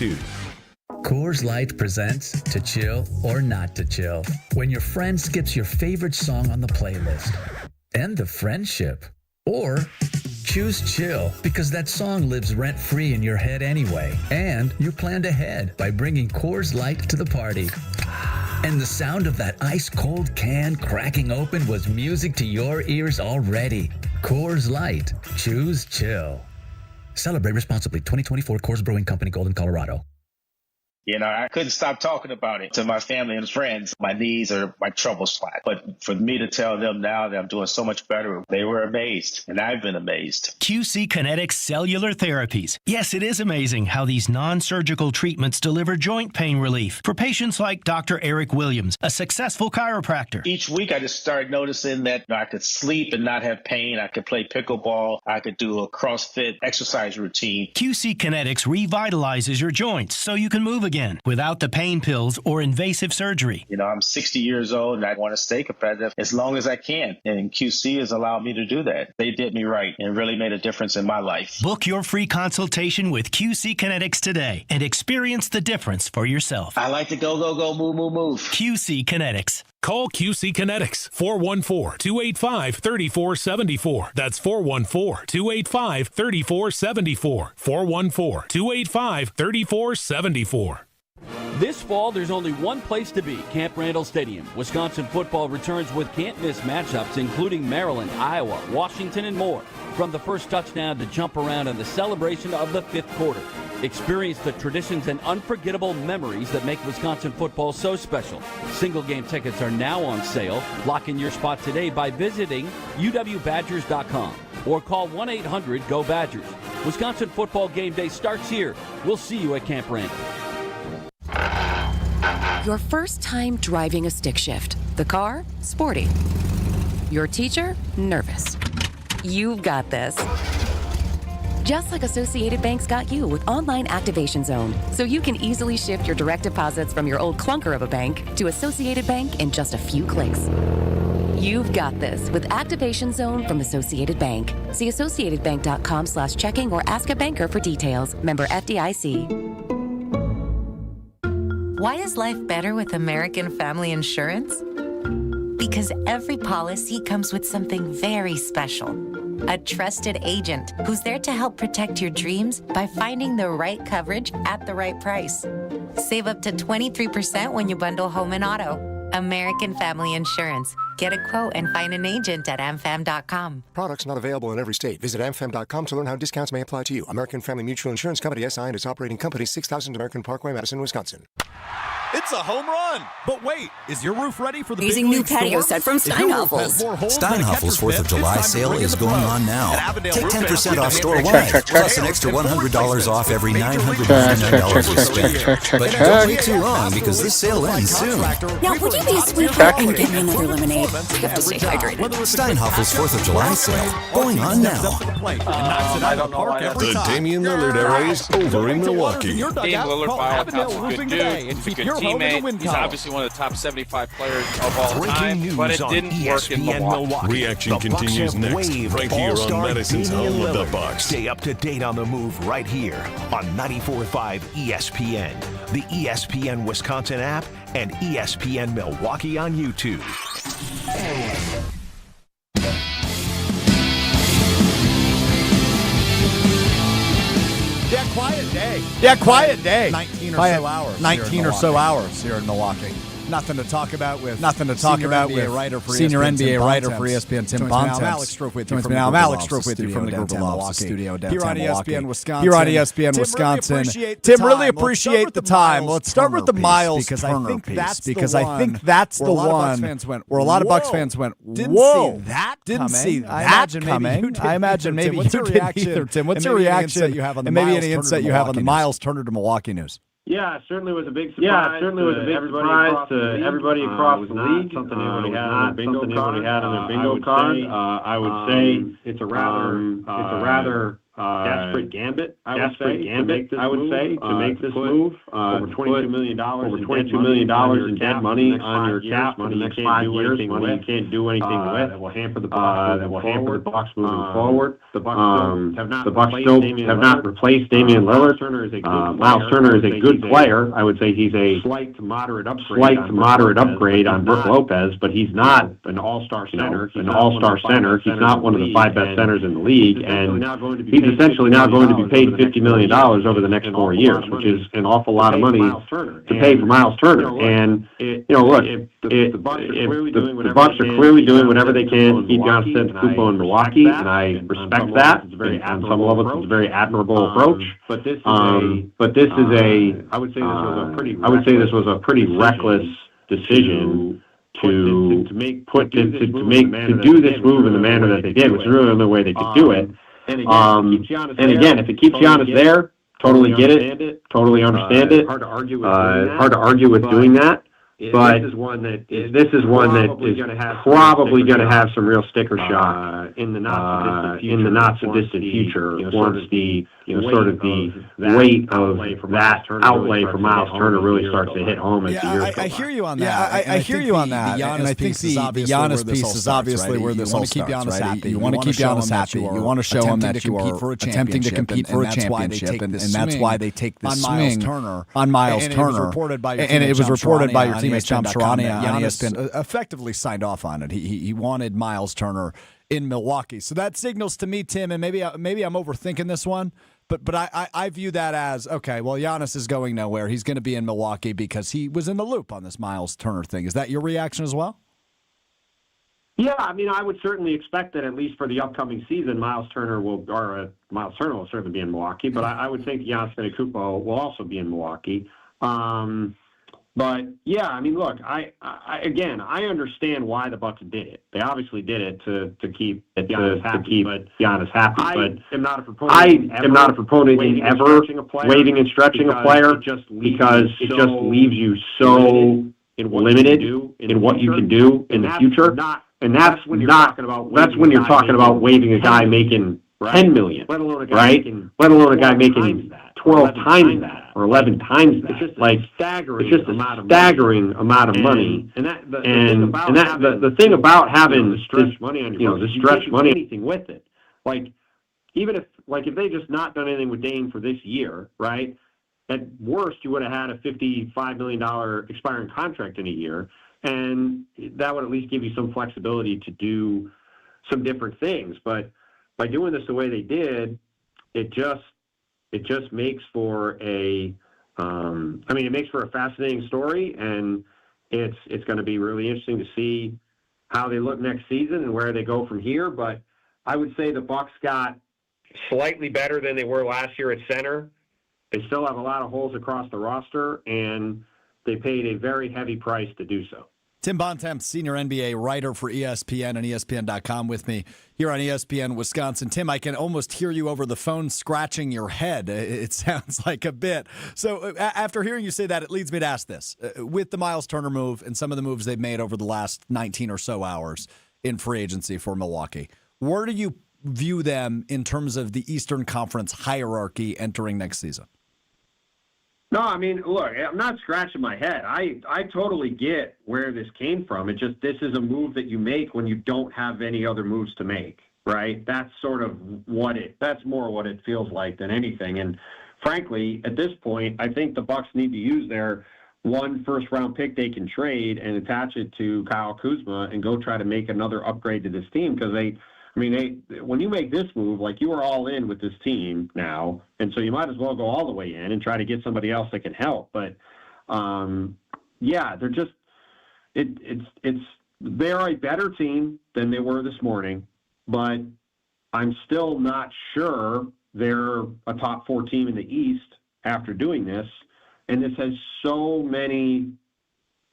Coors Light presents To Chill or Not to Chill. When your friend skips your favorite song on the playlist. End the friendship. Or choose chill because that song lives rent-free in your head anyway. And you planned ahead by bringing Coors Light to the party. And the sound of that ice-cold can cracking open was music to your ears already. Coors Light. Choose chill. Celebrate responsibly. 2024 Coors Brewing Company, Golden, Colorado. You know, I couldn't stop talking about it to my family and friends. My knees are my trouble spot. But for me to tell them now that I'm doing so much better, they were amazed, and I've been amazed. QC Kinetics Cellular Therapies. Yes, it is amazing how these non-surgical treatments deliver joint pain relief for patients like Dr. Eric Williams, a successful chiropractor. Each week, I just started noticing that I could sleep and not have pain. I could play pickleball. I could do a CrossFit exercise routine. QC Kinetics revitalizes your joints so you can move again. again without the pain pills or invasive surgery. You know, I'm 60 years old and I want to stay competitive as long as I can. And QC has allowed me to do that. They did me right and really made a difference in my life. Book your free consultation with QC Kinetics today and experience the difference for yourself. I like to go, move. QC Kinetics. Call QC Kinetics, 414-285-3474. That's 414-285-3474. 414-285-3474. This fall, there's only one place to be, Camp Randall Stadium. Wisconsin football returns with can't-miss matchups, including Maryland, Iowa, Washington, and more. From the first touchdown to jump around and the celebration of the fifth quarter. Experience the traditions and unforgettable memories that make Wisconsin football so special. Single-game tickets are now on sale. Lock in your spot today by visiting uwbadgers.com or call 1-800-GO-BADGERS. Wisconsin football game day starts here. We'll see you at Camp Randall. Your first time driving a stick shift. The car, sporty. Your teacher, nervous. You've got this. Just like Associated Bank's got you with Online Activation Zone, so you can easily shift your direct deposits from your old clunker of a bank to Associated Bank in just a few clicks. You've got this with Activation Zone from Associated Bank. See associatedbank.com/checking or ask a banker for details. Member FDIC. Why is life better with American Family Insurance? Because every policy comes with something very special. A trusted agent who's there to help protect your dreams by finding the right coverage at the right price. Save up to 23% when you bundle home and auto. American Family Insurance. Get a quote and find an agent at amfam.com. Products not available in every state. Visit amfam.com to learn how discounts may apply to you. American Family Mutual Insurance Company, SI, and its operating company, 6000 American Parkway, Madison, Wisconsin. It's a home run! But wait, is your roof ready for the amazing big new patio storm? set from Steinhoffels. Steinhoffels 4th of July sale is going on now. Take 10% off store-wide, plus an extra $100 off every $999 you spend. But don't wait too long, because this sale ends soon. Now, would you be a sweetheart and get me another lemonade? I have to stay hydrated. Steinhoffels 4th of July sale, going on now. The Damian Lillard era is over in Milwaukee. Damian Lillard, by all accounts, is a good dude. He's a good teammate. He's obviously one of the top 75 players of all time, but it didn't work in Milwaukee. Reaction continues next, right here on Madison's home of the Bucks. Stay up to date on the move right here on 94.5 ESPN, the ESPN Wisconsin app, and ESPN Milwaukee on YouTube. Quiet day. 19 or so hours here in Milwaukee. Nothing to talk about with senior NBA writer for ESPN, Tim Bontemps. I'm Alex Strofe with you from the Group of Lofts studio downtown Milwaukee. Here on ESPN Wisconsin. Tim, really appreciate the time. Let's start with the Myles Turner piece, because I think that's the one where a lot of Bucks fans went, whoa, didn't see that coming. I imagine maybe you didn't either, Tim. What's your reaction and maybe any insight you have on the Myles Turner to Milwaukee news? Yeah, it certainly was a big surprise. To everybody across the league. Something everybody had on their bingo card. I would say it's a rather desperate gambit. I would say to make this move. Over $22 million in dead money on your cap for the next 5 years. Money you can't do anything with. That will hamper the Bucks moving forward. The Bucks still have not replaced Damian Lillard. Myles Turner is a good player. I would say he's a slight to moderate upgrade on Brook Lopez, but he's not an all-star center. He's not one of the 5 best centers in the league, and he's essentially now going to be paid $50 million over the next 4 years, which is an awful lot of money to pay for Myles Turner. And the Bucks are clearly doing whatever they can to keep Giannis Antetokounmpo in Milwaukee, and I respect that. On some levels, it's a very admirable approach. But this is I would say this was a pretty reckless decision to do this move in the manner that they did, which is really the only way they could do it. And again, if it keeps Giannis there, totally get it, totally understand it. Hard to argue with doing that. But this is one that is probably going to have some real sticker shock in the not so distant future once the sort of the weight of that outlay for Myles Turner really starts to hit home as the years go by. I hear you on that. I hear you on that. And I think the Giannis piece is obviously where this all starts. You want to keep Giannis happy. You want to keep Giannis happy. You want to show him that you are attempting to compete for a championship, and that's why they take this swing on Myles Turner. And it was reported by your teammate John Sharania on ESPN. Effectively signed off on it. He wanted Myles Turner in Milwaukee. So that signals to me, Tim, and maybe I'm overthinking this one, but I view that as, okay, well, Giannis is going nowhere. He's going to be in Milwaukee because he was in the loop on this Myles Turner thing. Is that your reaction as well? Yeah, I mean, I would certainly expect that at least for the upcoming season, Myles Turner will certainly be in Milwaukee, but I would think Giannis Antetokounmpo will also be in Milwaukee. But yeah, I mean, look, I understand why the Bucks did it. They obviously did it to keep Giannis happy. I am not a proponent in ever waiving and stretching a player because it just leaves you so limited in what you can do in the future. And that's when you're talking about waiving a guy making $10 million, right? Let alone a guy making 12 times that or 11 times that. It's just a staggering amount of money. And the thing about having the stretch money on your books, the stretch money, anything with it. Even if they just not done anything with Dame for this year, right? At worst, you would have had a $55 million expiring contract in a year, and that would at least give you some flexibility to do some different things. But by doing this the way they did, it just makes for it makes for a fascinating story, and it's going to be really interesting to see how they look next season and where they go from here. But I would say the Bucks got slightly better than they were last year at center. They still have a lot of holes across the roster, and they paid a very heavy price to do so. Tim Bontemps, senior NBA writer for ESPN and ESPN.com with me here on ESPN Wisconsin. Tim, I can almost hear you over the phone scratching your head. It sounds like a bit. So after hearing you say that, it leads me to ask this. With the Myles Turner move and some of the moves they've made over the last 19 or so hours in free agency for Milwaukee, where do you view them in terms of the Eastern Conference hierarchy entering next season? No, I mean, look, I'm not scratching my head. I totally get where this came from. It's just this is a move that you make when you don't have any other moves to make, right? That's sort of that's more what it feels like than anything. And frankly, at this point, I think the Bucks need to use their one first-round pick they can trade and attach it to Kyle Kuzma and go try to make another upgrade to this team because when you make this move, you are all in with this team now, and so you might as well go all the way in and try to get somebody else that can help. But they're just they're a better team than they were this morning, but I'm still not sure they're a top 4 team in the East after doing this, and this has so many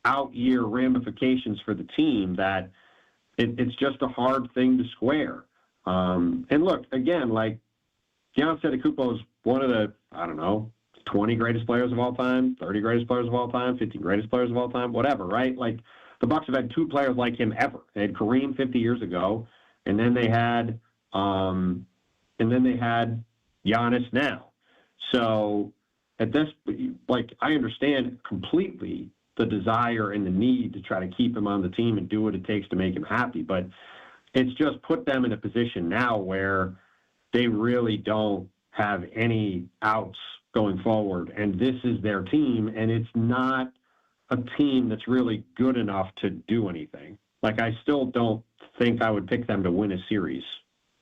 out-year ramifications for the team that it's just a hard thing to square. And look, again, Giannis Antetokounmpo is one of the, 20 greatest players of all time, 30 greatest players of all time, 15 greatest players of all time, whatever, right? The Bucks have had 2 players like him ever. They had Kareem 50 years ago, and then they had Giannis now. So at this, I understand completely the desire and the need to try to keep him on the team and do what it takes to make him happy. But it's just put them in a position now where they really don't have any outs going forward. And this is their team, and it's not a team that's really good enough to do anything. I still don't think I would pick them to win a series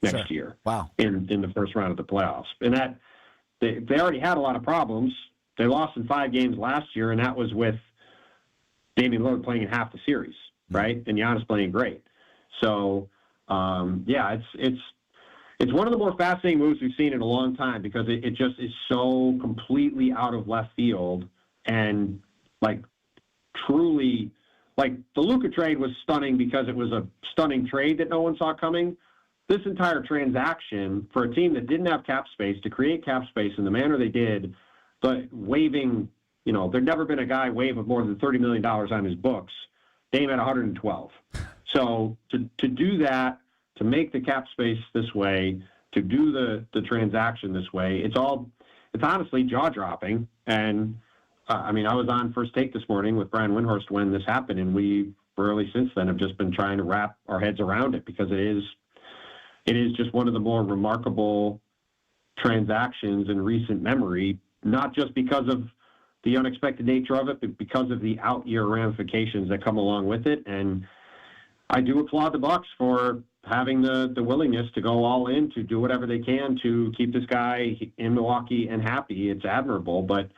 next year. Wow. In the first round of the playoffs. And that they already had a lot of problems. They lost in 5 games last year, and that was with Damian Lillard playing in half the series, right? And Giannis playing great. So, it's one of the more fascinating moves we've seen in a long time because it just is so completely out of left field and, truly, the Luka trade was stunning because it was a stunning trade that no one saw coming. This entire transaction for a team that didn't have cap space to create cap space in the manner they did, but waiving – there'd never been a guy waive of more than $30 million on his books. Dame had 112. So to do that, to make the cap space this way, do the transaction this way. It's honestly jaw-dropping. And, I was on First Take this morning with Brian Windhorst when this happened, and we really since then have just been trying to wrap our heads around it, because it is just one of the more remarkable transactions in recent memory, not just because of the unexpected nature of it, but because of the out-year ramifications that come along with it. And I do applaud the Bucks for having the willingness to go all in, to do whatever they can to keep this guy in Milwaukee and happy. It's admirable, but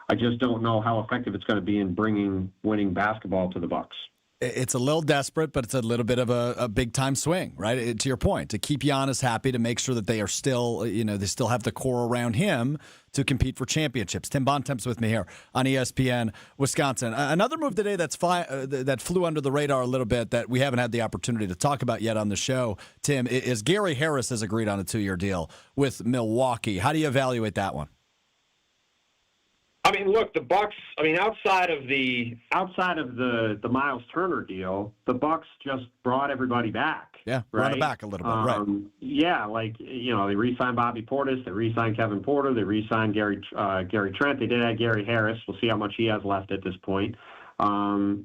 I just don't know how effective it's going to be in bringing winning basketball to the Bucks. It's a little desperate, but it's a little bit of a big-time swing, right? To your point, to keep Giannis happy, to make sure that they are still, they still have the core around him to compete for championships. Tim Bontemps with me here on ESPN Wisconsin. Another move today that flew under the radar a little bit that we haven't had the opportunity to talk about yet on the show, Tim, is Gary Harris has agreed on a 2-year deal with Milwaukee. How do you evaluate that one? Look, the Bucks. Outside of the Myles Turner deal, the Bucks just brought everybody back. Yeah, right? Brought it back a little bit, right? Yeah, they re-signed Bobby Portis, they re-signed Kevin Porter, they re-signed Gary Trent. They did add Gary Harris. We'll see how much he has left at this point. That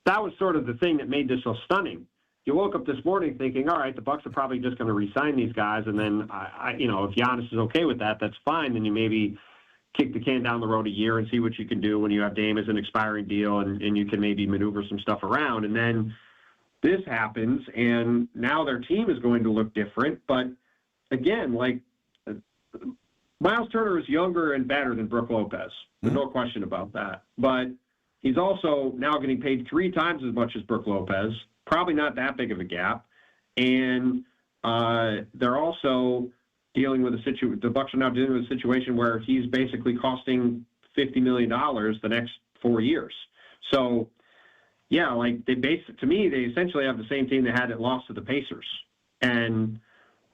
was sort of the thing that made this so stunning. You woke up this morning thinking, all right, the Bucks are probably just going to re-sign these guys, and then, if Giannis is okay with that, that's fine. Then you maybe kick the can down the road a year and see what you can do when you have Dame as an expiring deal, and you can maybe maneuver some stuff around. And then this happens, and now their team is going to look different. But, again, Myles Turner is younger and better than Brook Lopez. There's no question about that. But he's also now getting paid 3 times as much as Brook Lopez. Probably not that big of a gap. And they're also dealing with the Bucks are now dealing with a situation where he's basically costing $50 million the next 4 years. So, yeah, to me, they essentially have the same team they had that lost to the Pacers. And,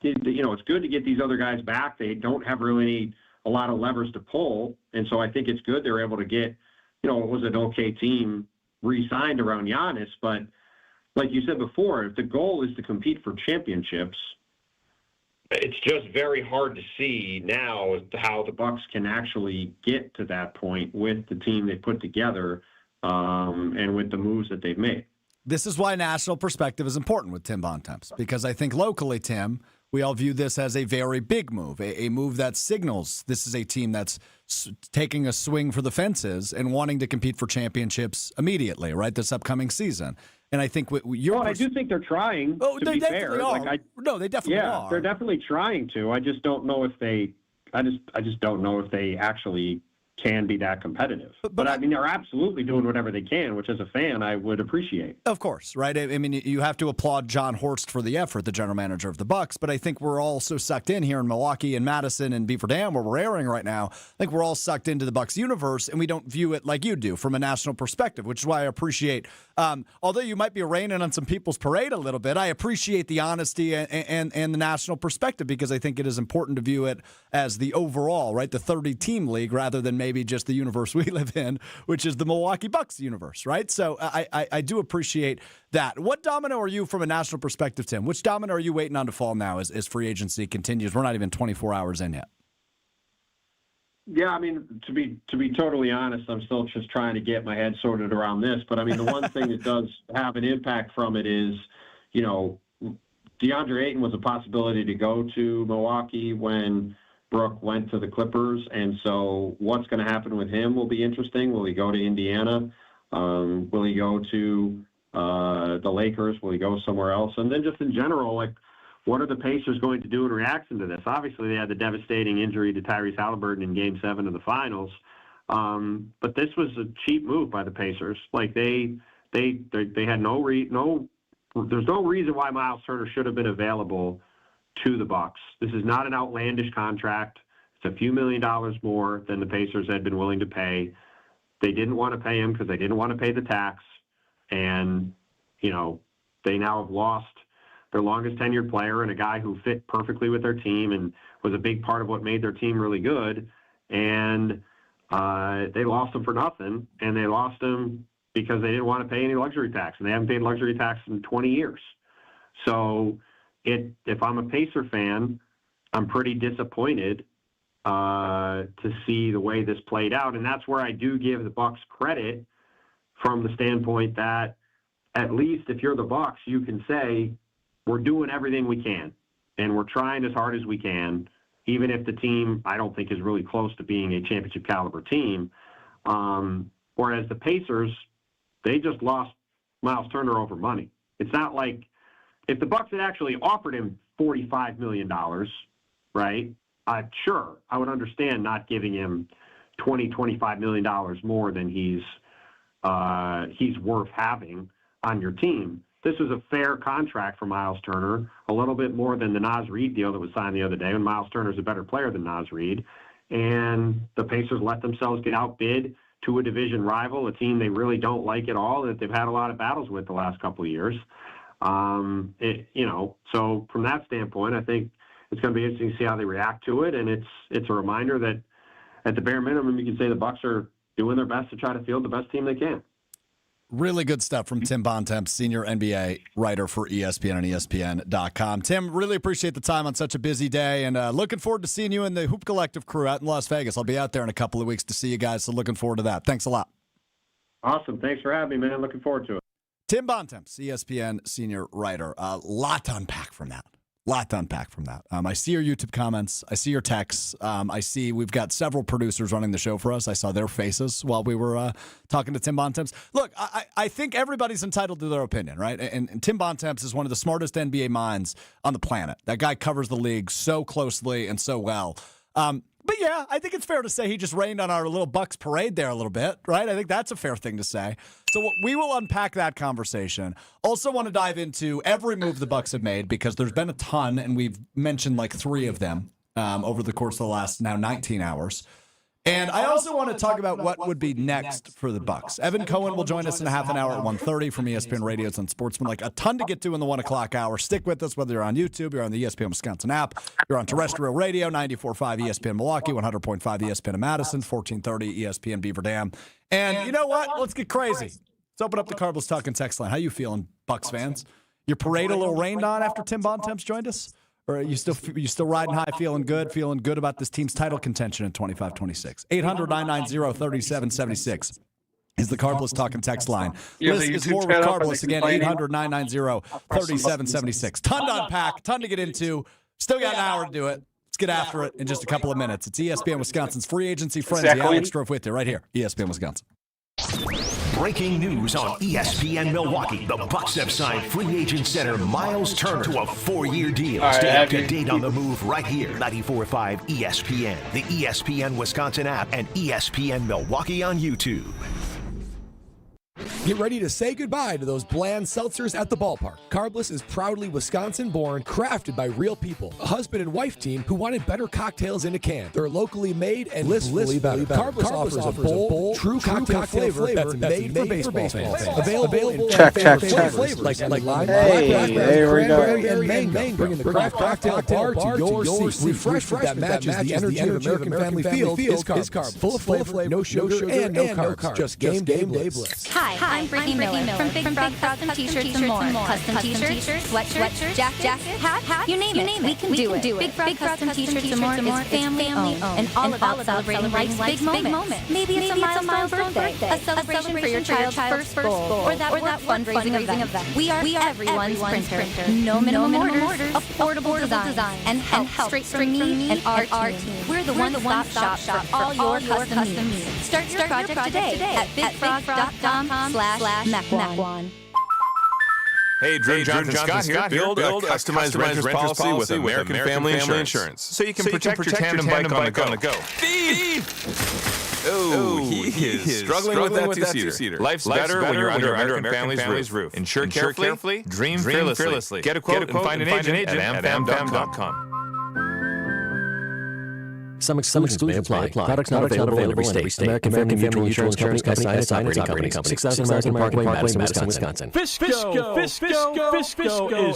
it's good to get these other guys back. They don't have really a lot of levers to pull. And so I think it's good they're able to get, it was an okay team re-signed around Giannis, but like you said before, if the goal is to compete for championships, it's just very hard to see now how the Bucks can actually get to that point with the team they put together and with the moves that they've made. This is why national perspective is important with Tim Bontemps, because I think locally, Tim, we all view this as a very big move, a move that signals this is a team that's taking a swing for the fences and wanting to compete for championships immediately, right, this upcoming season. And I think I do think they're trying. Oh, to they be definitely fair. are. No, they definitely are. Yeah, they're definitely trying to. I just don't know if they. I just don't know if they actually can be that competitive. But they're absolutely doing whatever they can, which as a fan I would appreciate. Of course, right? You have to applaud John Horst for the effort, the general manager of the Bucks, but I think we're all so sucked in here in Milwaukee and Madison and Beaver Dam, where we're airing right now. I think we're all sucked into the Bucks universe, and we don't view it like you do from a national perspective, which is why I appreciate, although you might be raining on some people's parade a little bit, I appreciate the honesty and the national perspective, because I think it is important to view it as the overall, right, the 30-team league, rather than maybe just the universe we live in, which is the Milwaukee Bucks universe, right? So I do appreciate that. What domino are you from a national perspective, Tim? Which domino are you waiting on to fall now as free agency continues? We're not even 24 hours in yet. Yeah, to be totally honest, I'm still just trying to get my head sorted around this. But the one thing that does have an impact from it is, DeAndre Ayton was a possibility to go to Milwaukee when Brook went to the Clippers, and so what's going to happen with him will be interesting. Will he go to Indiana? Will he go to the Lakers? Will he go somewhere else? And then just in general, what are the Pacers going to do in reaction to this? Obviously, they had the devastating injury to Tyrese Halliburton in Game 7 of the Finals, but this was a cheap move by the Pacers. They had there's no reason why Myles Turner should have been available to the Bucks. This is not an outlandish contract. It's a few $1 million more than the Pacers had been willing to pay. They didn't want to pay him because they didn't want to pay the tax. And, they now have lost their longest tenured player and a guy who fit perfectly with their team and was a big part of what made their team really good. And they lost him for nothing, and they lost him because they didn't want to pay any luxury tax, and they haven't paid luxury tax in 20 years. So if I'm a Pacer fan, I'm pretty disappointed to see the way this played out. And that's where I do give the Bucks credit from the standpoint that at least if you're the Bucks, you can say we're doing everything we can and we're trying as hard as we can, even if the team I don't think is really close to being a championship caliber team. Whereas the Pacers, they just lost Myles Turner over money. It's not like if the Bucks had actually offered him $45 million, right? Sure, I would understand not giving him $25 million more than he's worth having on your team. This was a fair contract for Myles Turner, a little bit more than the Naz Reid deal that was signed the other day, and Myles Turner's a better player than Naz Reid. And the Pacers let themselves get outbid to a division rival, a team they really don't like at all, that they've had a lot of battles with the last couple of years. So from that standpoint, I think it's going to be interesting to see how they react to it. And it's a reminder that at the bare minimum, you can say the Bucks are doing their best to try to field the best team they can. Really good stuff from Tim Bontemps, senior NBA writer for ESPN and ESPN.com. Tim, really appreciate the time on such a busy day, and looking forward to seeing you and the Hoop Collective crew out in Las Vegas. I'll be out there in a couple of weeks to see you guys, so looking forward to that. Thanks a lot. Awesome. Thanks for having me, man. Looking forward to it. Tim Bontemps, ESPN senior writer. A lot to unpack from that. I see your YouTube comments. I see your texts. I see we've got several producers running the show for us. I saw their faces while we were talking to Tim Bontemps. Look, I think everybody's entitled to their opinion, right? And Tim Bontemps is one of the smartest NBA minds on the planet. That guy covers the league so closely and so well. But yeah, I think it's fair to say he just rained on our little Bucks parade there a little bit, right? I think that's a fair thing to say. So we will unpack that conversation. Also want to dive into every move the Bucks have made because there's been a ton, and we've mentioned like 3 of them over the course of the last now 19 hours. And I also want to talk about what would be next for the Bucks. Evan Cohen will join us in a half an hour at 1:30 from ESPN Radio's on Sportsman. Like a ton to get to in the 1 o'clock hour. Stick with us, whether you're on YouTube, you're on the ESPN Wisconsin app, you're on terrestrial radio, 94.5 ESPN Milwaukee, 100.5 ESPN in Madison, 1430 ESPN Beaver Dam. And you know what? Let's get crazy. Let's open up the Cardinals Talking text line. How you feeling, Bucks fans? Your parade a little rained on after Tim Bontemps joined us? Or are you still riding high, feeling good about this team's title contention in 25-26? 800-990-3776 is the Carbless Talking text line. Liz is more with Carbless again, 800-990-3776. Ton to unpack, ton to get into. Still got an hour to do it. Let's get after it in just a couple of minutes. It's ESPN Wisconsin's free agency frenzy. Alex Strofe with you right here, ESPN Wisconsin. Breaking news on ESPN Milwaukee. The Bucks have signed free agent center Myles Turner to a 4-year deal. Stay up to date on the move right here. 94.5 ESPN, the ESPN Wisconsin app, and ESPN Milwaukee on YouTube. Get ready to say goodbye to those bland seltzers at the ballpark. Carbless is proudly Wisconsin-born, crafted by real people. A husband and wife team who wanted better cocktails in a can. They're locally made and blissfully better. Carbless offers a bold, true cocktail flavor that's made for baseball fans. Available in flavors like lime, cranberry, and mango. Bringing the craft cocktail bar to your seat. Refreshment that matches the energy of American Family Field is Carbless. Full of flavor, no sugar, and no carbs. Just game day bliss. Hi, I'm Brittany Miller from Big Frog Custom T-Shirts and more. Custom T-shirts, sweatshirts, jackets, hats, you name it. We can do it. Big Frog Custom T-Shirts and more is family-owned and all about celebrating life's big moments. Maybe it's a milestone birthday, a celebration for your child's first goal, or that fundraising event. We are everyone's printer. No minimum orders, affordable design, and help straight from me and our team. We're the one-stop shop for all your custom needs. Start your project today at bigfrog.com/Macwan. Hey, Drew Johnson Scott here. Build a customized renter's policy with American Family Insurance. So you can protect your tandem bike on the go. Thief! Oh, he is struggling with that two-seater. Life's better when you're under American Family's roof. Insure carefully, dream fearlessly. Get a quote and find an agent at amfam.com. Some exclusions may apply. Products not available in every state. American Family Mutual Insurance Company, SI, its operating company. 6000 American Parkway, Madison, Wisconsin. Fisco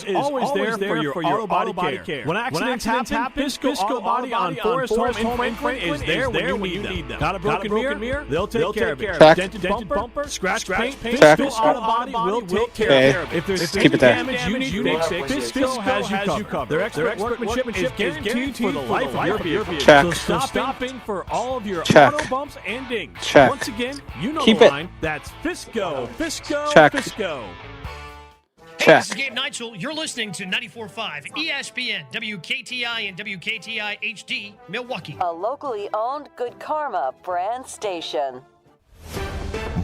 is always there for your auto body care. When accidents happen, Fisco Auto Body on Forest Home in Franklin is there when you need them. Got a broken mirror? They'll take care of it. Dented bumper? Scratch paint? Fisco Auto Body will take care of it. If there's any damage you need fixing, Fisco has you covered. Their expert workmanship is guaranteed for the life of your vehicle. So stop stopping for all of your auto bumps and dings. Once again, you know the line. That's Fisco. Fisco. Hey, this is Gabe Neitzel. You're listening to 94.5 ESPN, WKTI and WKTI HD, Milwaukee. A locally owned Good Karma brand station.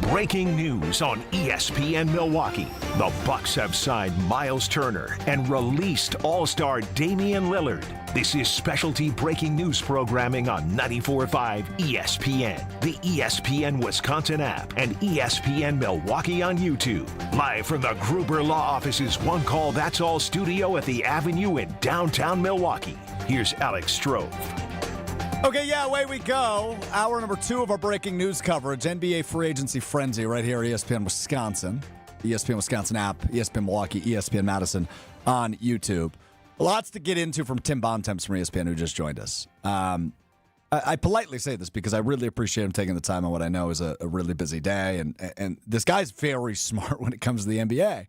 Breaking news on ESPN Milwaukee. The Bucks have signed Myles Turner and released All-Star Damian Lillard. This is specialty breaking news programming on 94.5 ESPN, the ESPN Wisconsin app, and ESPN Milwaukee on YouTube. Live from the Gruber Law Office's One Call That's All studio at the Avenue in downtown Milwaukee. Here's Alex Strove. Okay, yeah, away we go. Hour number 2 of our breaking news coverage. NBA free agency frenzy right here at ESPN Wisconsin. ESPN Wisconsin app, ESPN Milwaukee, ESPN Madison on YouTube. Lots to get into from Tim Bontemps from ESPN who just joined us. I politely say this because I really appreciate him taking the time on what I know is a really busy day. And this guy's very smart when it comes to the NBA.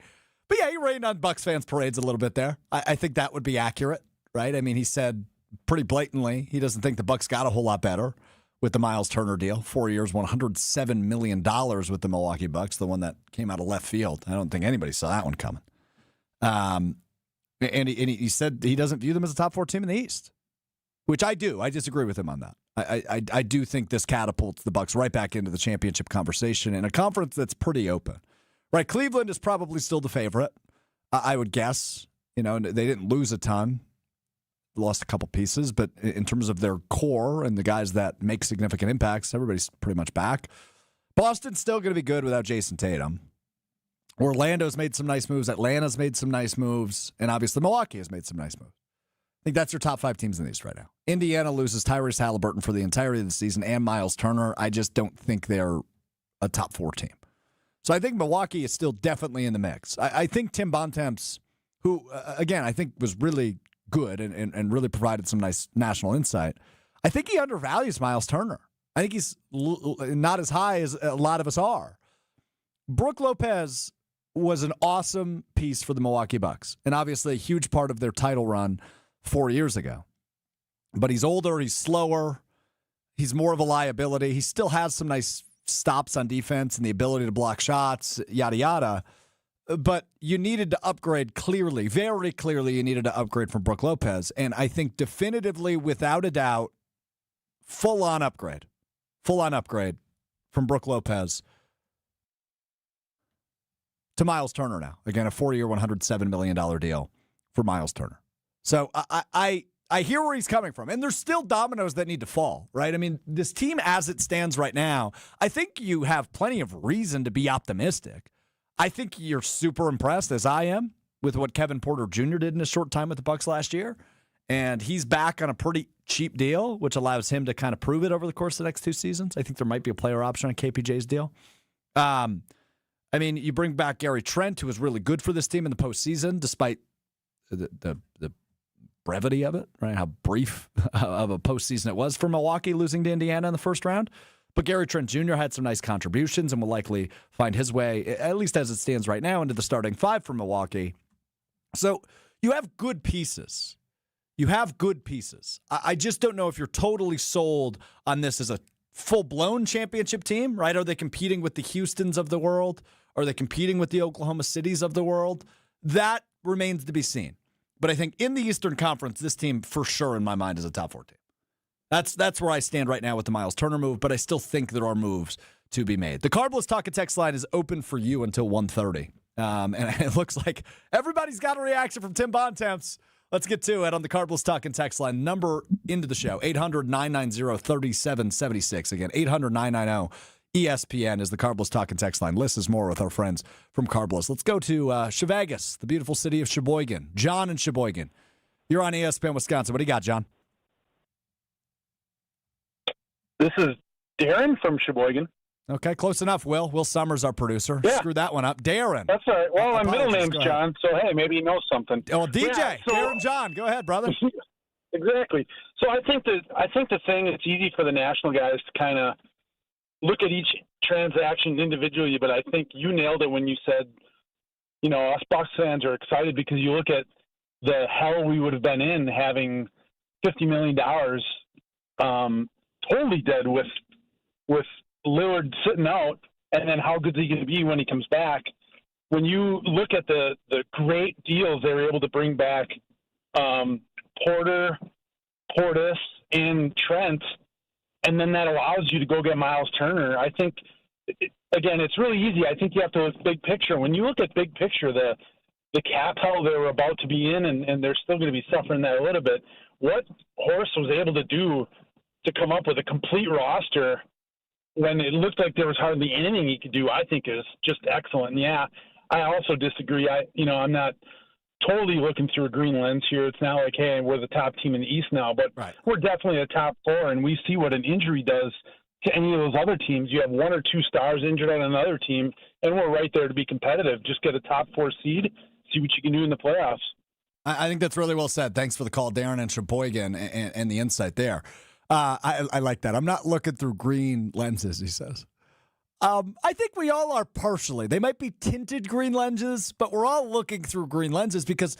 But yeah, he rained on Bucks fans' parades a little bit there. I think that would be accurate, right? I mean, he said pretty blatantly he doesn't think the Bucks got a whole lot better with the Myles Turner deal. 4 years, $107 million with the Milwaukee Bucks, the one that came out of left field. I don't think anybody saw that one coming. And he said he doesn't view them as a top 4 team in the East, which I do. I disagree with him on that. I do think this catapults the Bucks right back into the championship conversation in a conference that's pretty open. Right, Cleveland is probably still the favorite, I would guess. You know, they didn't lose a ton. Lost a couple pieces, but in terms of their core and the guys that make significant impacts, everybody's pretty much back. Boston's still going to be good without Jason Tatum. Orlando's made some nice moves. Atlanta's made some nice moves. And obviously Milwaukee has made some nice moves. I think that's your top 5 teams in the East right now. Indiana loses Tyrese Halliburton for the entirety of the season and Myles Turner. I just don't think they're a top 4 team. So I think Milwaukee is still definitely in the mix. I think Tim Bontemps, who, again, I think was really good and really provided some nice national insight, I think he undervalues Myles Turner. I think he's not as high as a lot of us are. Brook Lopez was an awesome piece for the Milwaukee Bucks, and obviously a huge part of their title run 4 years ago. But he's older, he's slower, he's more of a liability. He still has some nice stops on defense and the ability to block shots, yada, yada. But you needed to upgrade clearly, very clearly you needed to upgrade from Brook Lopez. And I think definitively, without a doubt, full-on upgrade from Brook Lopez to Myles Turner now. Again, a 4-year, $107 million deal for Myles Turner. So I hear where he's coming from. And there's still dominoes that need to fall, right? I mean, this team as it stands right now, I think you have plenty of reason to be optimistic. I think you're super impressed, as I am, with what Kevin Porter Jr. did in a short time with the Bucks last year. And he's back on a pretty cheap deal, which allows him to kind of prove it over the course of the next 2 seasons. I think there might be a player option on KPJ's deal. I mean, you bring back Gary Trent, who was really good for this team in the postseason, despite the brevity of it, right? How brief of a postseason it was for Milwaukee, losing to Indiana in the first round. But Gary Trent Jr. had some nice contributions and will likely find his way, at least as it stands right now, into the starting 5 for Milwaukee. So you have good pieces. I just don't know if you're totally sold on this as a full-blown championship team, right? Are they competing with the Houstons of the world? Are they competing with the Oklahoma Cities of the world? That remains to be seen. But I think in the Eastern Conference, this team for sure in my mind is a top 4 team. That's where I stand right now with the Myles Turner move, but I still think there are moves to be made. The Carbless Talk and Text line is open for you until 1:30. And it looks like everybody's got a reaction from Tim Bontemps. Let's get to it on the Carbless Talk and Text line. Number into the show, 800-990-3776. Again, 800-990-ESPN is the Carbless Talk and Text line. Liz is more with our friends from Carbless. Let's go to Chevegas, the beautiful city of Sheboygan. John in Sheboygan. You're on ESPN Wisconsin. What do you got, John? This is Darren from Sheboygan. Okay, close enough, Will. Will Summers, our producer. Yeah. Screw that one up. Darren. That's all right. Well, my middle name's John, so hey, maybe he knows something. Oh, DJ. Darren John. Go ahead, brother. Exactly. So I think the thing, it's easy for the national guys to kind of look at each transaction individually, but I think you nailed it when you said, us Bucks fans are excited because you look at the hell we would have been in having $50 million totally dead with Lillard sitting out, and then how good is he going to be when he comes back? When you look at the great deals they were able to bring back, Porter, Portis, and Trent, and then that allows you to go get Myles Turner. I think, again, it's really easy. I think you have to look big picture. When you look at big picture, the cap hell they were about to be in, and they're still going to be suffering that a little bit, what Horst was able to do to come up with a complete roster when it looked like there was hardly anything he could do, I think is just excellent. And yeah, I also disagree. I'm not totally looking through a green lens here. It's not like, hey, we're the top team in the East now, but we're definitely a top four, and we see what an injury does to any of those other teams. You have one or two stars injured on another team, and we're right there to be competitive. Just get a top four seed, see what you can do in the playoffs. I think that's really well said. Thanks for the call, Darren and Sheboygan, and the insight there. I like that. I'm not looking through green lenses, he says. I think we all are partially. They might be tinted green lenses, but we're all looking through green lenses because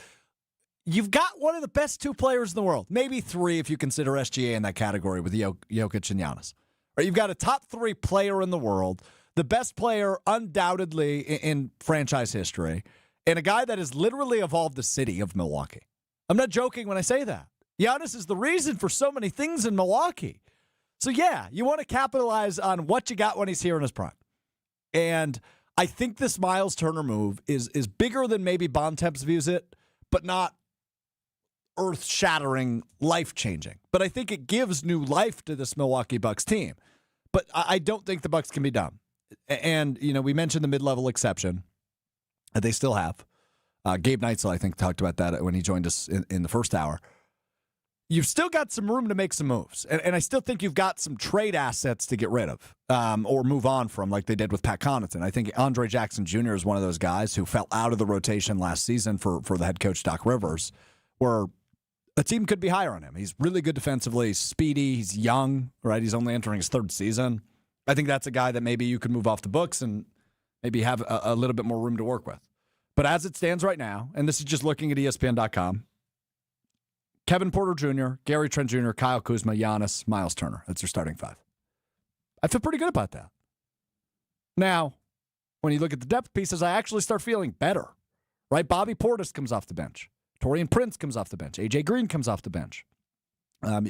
you've got one of the best two players in the world, maybe three if you consider SGA in that category with Jokic and Giannis. Or you've got a top three player in the world, the best player undoubtedly in franchise history, and a guy that has literally evolved the city of Milwaukee. I'm not joking when I say that. Giannis is the reason for so many things in Milwaukee. So, yeah, you want to capitalize on what you got when he's here in his prime. And I think this Myles Turner move is bigger than maybe Bontemps views it, but not earth-shattering, life-changing. But I think it gives new life to this Milwaukee Bucks team. But I don't think the Bucks can be done. And, we mentioned the mid-level exception. They still have. Gabe Neitzel, I think, talked about that when he joined us in the first hour. You've still got some room to make some moves. And I still think you've got some trade assets to get rid of or move on from like they did with Pat Connaughton. I think Andre Jackson Jr. is one of those guys who fell out of the rotation last season for the head coach, Doc Rivers, where a team could be higher on him. He's really good defensively. He's speedy. He's young, right? He's only entering his third season. I think that's a guy that maybe you could move off the books and maybe have a little bit more room to work with. But as it stands right now, and this is just looking at ESPN.com, Kevin Porter Jr., Gary Trent Jr., Kyle Kuzma, Giannis, Myles Turner. That's your starting five. I feel pretty good about that. Now, when you look at the depth pieces, I actually start feeling better, right? Bobby Portis comes off the bench. Torian Prince comes off the bench. A.J. Green comes off the bench.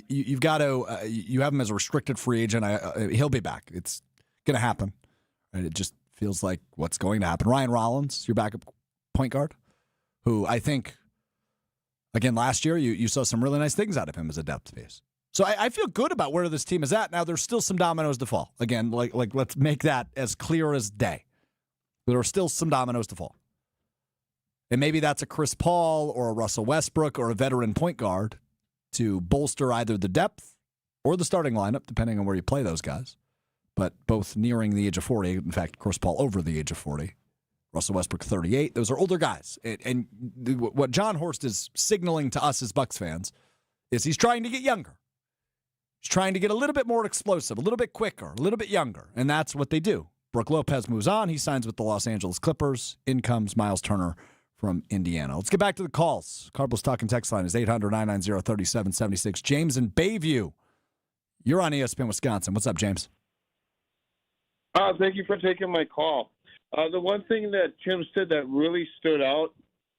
You've got to you have him as a restricted free agent. He'll be back. It's going to happen. Right? It just feels like what's going to happen. Ryan Rollins, your backup point guard, who I think, again, last year you saw some really nice things out of him as a depth piece. So I feel good about where this team is at. Now, there's still some dominoes to fall. Again, like let's make that as clear as day. There are still some dominoes to fall. And maybe that's a Chris Paul or a Russell Westbrook or a veteran point guard to bolster either the depth or the starting lineup, depending on where you play those guys. But both nearing the age of 40. In fact, Chris Paul over the age of 40. Russell Westbrook, 38. Those are older guys. And what John Horst is signaling to us as Bucks fans is he's trying to get younger. He's trying to get a little bit more explosive, a little bit quicker, a little bit younger. And that's what they do. Brook Lopez moves on. He signs with the Los Angeles Clippers. In comes Myles Turner from Indiana. Let's get back to the calls. Cardinals Talking text line is 800-990-3776. James in Bayview. You're on ESPN Wisconsin. What's up, James? Thank you for taking my call. The one thing that Jim said that really stood out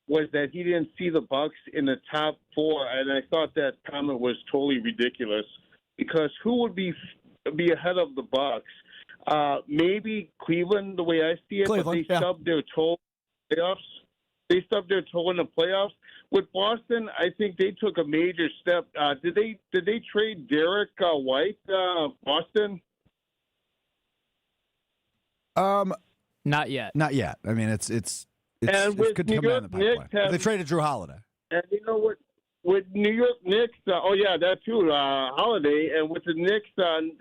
was that he didn't see the Bucks in the top four, and I thought that comment was totally ridiculous because who would be ahead of the Bucks? Maybe Cleveland, the way I see it, but they stubbed their toe in the playoffs. They stubbed their toe in the playoffs. With Boston, I think they took a major step. Did they trade Derek White, Boston? Not yet. Not yet. I mean, it could come down the pipeline. They traded Drew Holiday. And you know what? with New York Knicks, that too, Holiday, and with the Knicks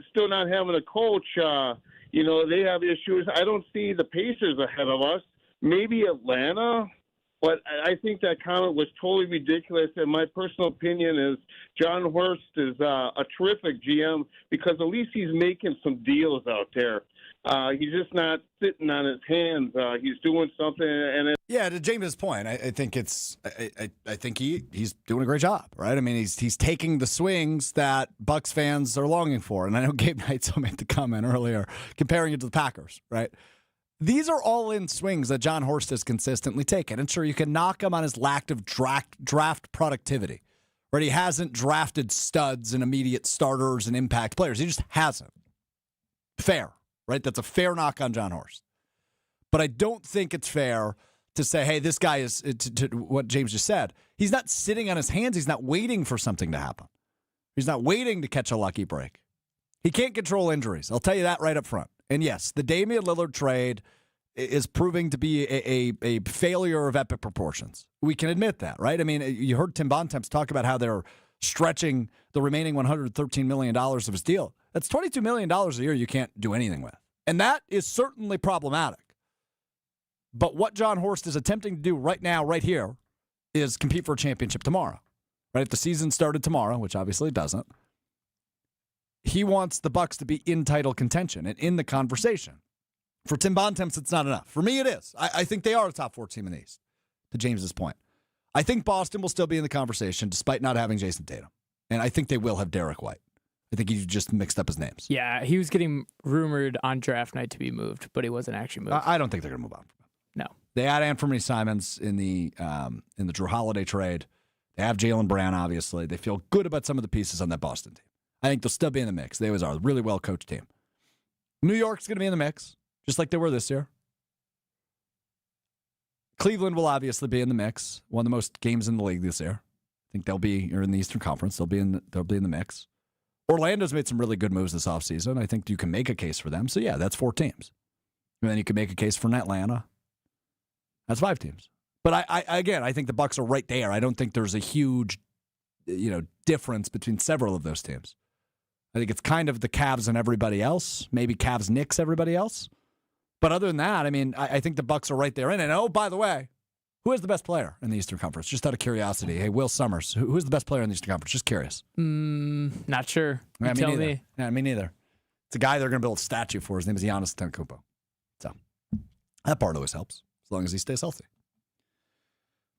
still not having a coach, they have issues. I don't see the Pacers ahead of us. Maybe Atlanta, but I think that comment was totally ridiculous. And my personal opinion is John Horst is a terrific GM because at least he's making some deals out there. He's just not sitting on his hands. He's doing something. And to James' point, I think I think he's doing a great job, right? I mean, he's taking the swings that Bucks fans are longing for. And I know Gabe Neitzel made the comment earlier comparing it to the Packers, right? These are all-in swings that John Horst has consistently taken. And sure, you can knock him on his lack of draft productivity, right? He hasn't drafted studs and immediate starters and impact players. He just hasn't. Fair, right? That's a fair knock on John Horst. But I don't think it's fair to say, hey, this guy is, to what James just said, he's not sitting on his hands. He's not waiting for something to happen. He's not waiting to catch a lucky break. He can't control injuries. I'll tell you that right up front. And yes, the Damian Lillard trade is proving to be a failure of epic proportions. We can admit that, right? I mean, you heard Tim Bontemps talk about how they're stretching the remaining $113 million of his deal. That's $22 million a year you can't do anything with. And that is certainly problematic. But what John Horst is attempting to do right now, right here, is compete for a championship tomorrow. Right? If the season started tomorrow, which obviously it doesn't, he wants the Bucks to be in title contention and in the conversation. For Tim Bontemps, it's not enough. For me, it is. I think they are a top 4 team in the East, to James's point. I think Boston will still be in the conversation despite not having Jason Tatum. And I think they will have Derek White. I think he just mixed up his names. Yeah, he was getting rumored on draft night to be moved, but he wasn't actually moved. I don't think they're going to move on from him. No. They had Anthony Simons in the Drew Holiday trade. They have Jaylen Brown, obviously. They feel good about some of the pieces on that Boston team. I think they'll still be in the mix. They always are. A really well-coached team. New York's going to be in the mix, just like they were this year. Cleveland will obviously be in the mix. Won the most games in the league this year. I think they'll be in the Eastern Conference. They'll be in the mix. Orlando's made some really good moves this offseason. I think you can make a case for them. So, yeah, that's 4 teams. And then you can make a case for Atlanta. That's 5 teams. But I think the Bucks are right there. I don't think there's a huge, difference between several of those teams. I think it's kind of the Cavs and everybody else. Maybe Cavs, Knicks, everybody else. But other than that, I mean, I think the Bucks are right there in. And oh, by the way, who is the best player in the Eastern Conference? Just out of curiosity. Hey, Will Summers. Who's the best player in the Eastern Conference? Just curious. Not sure. Yeah, tell me. Yeah, me neither. It's a guy they're going to build a statue for. His name is Giannis Antetokounmpo. So that part always helps, as long as he stays healthy.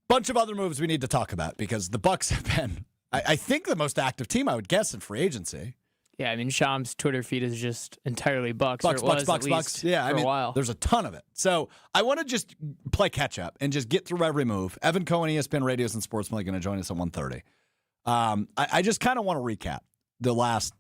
Bunch of other moves we need to talk about because the Bucks have been, I think, the most active team, I would guess, in free agency. Yeah, I mean, Sham's Twitter feed is just entirely Bucks. Bucks. Yeah, I mean, a while. There's a ton of it. So I want to just play catch up and just get through every move. Evan Cohen, ESPN Radios and Sportsman, going to join us at 1:30. I just kind of want to recap the last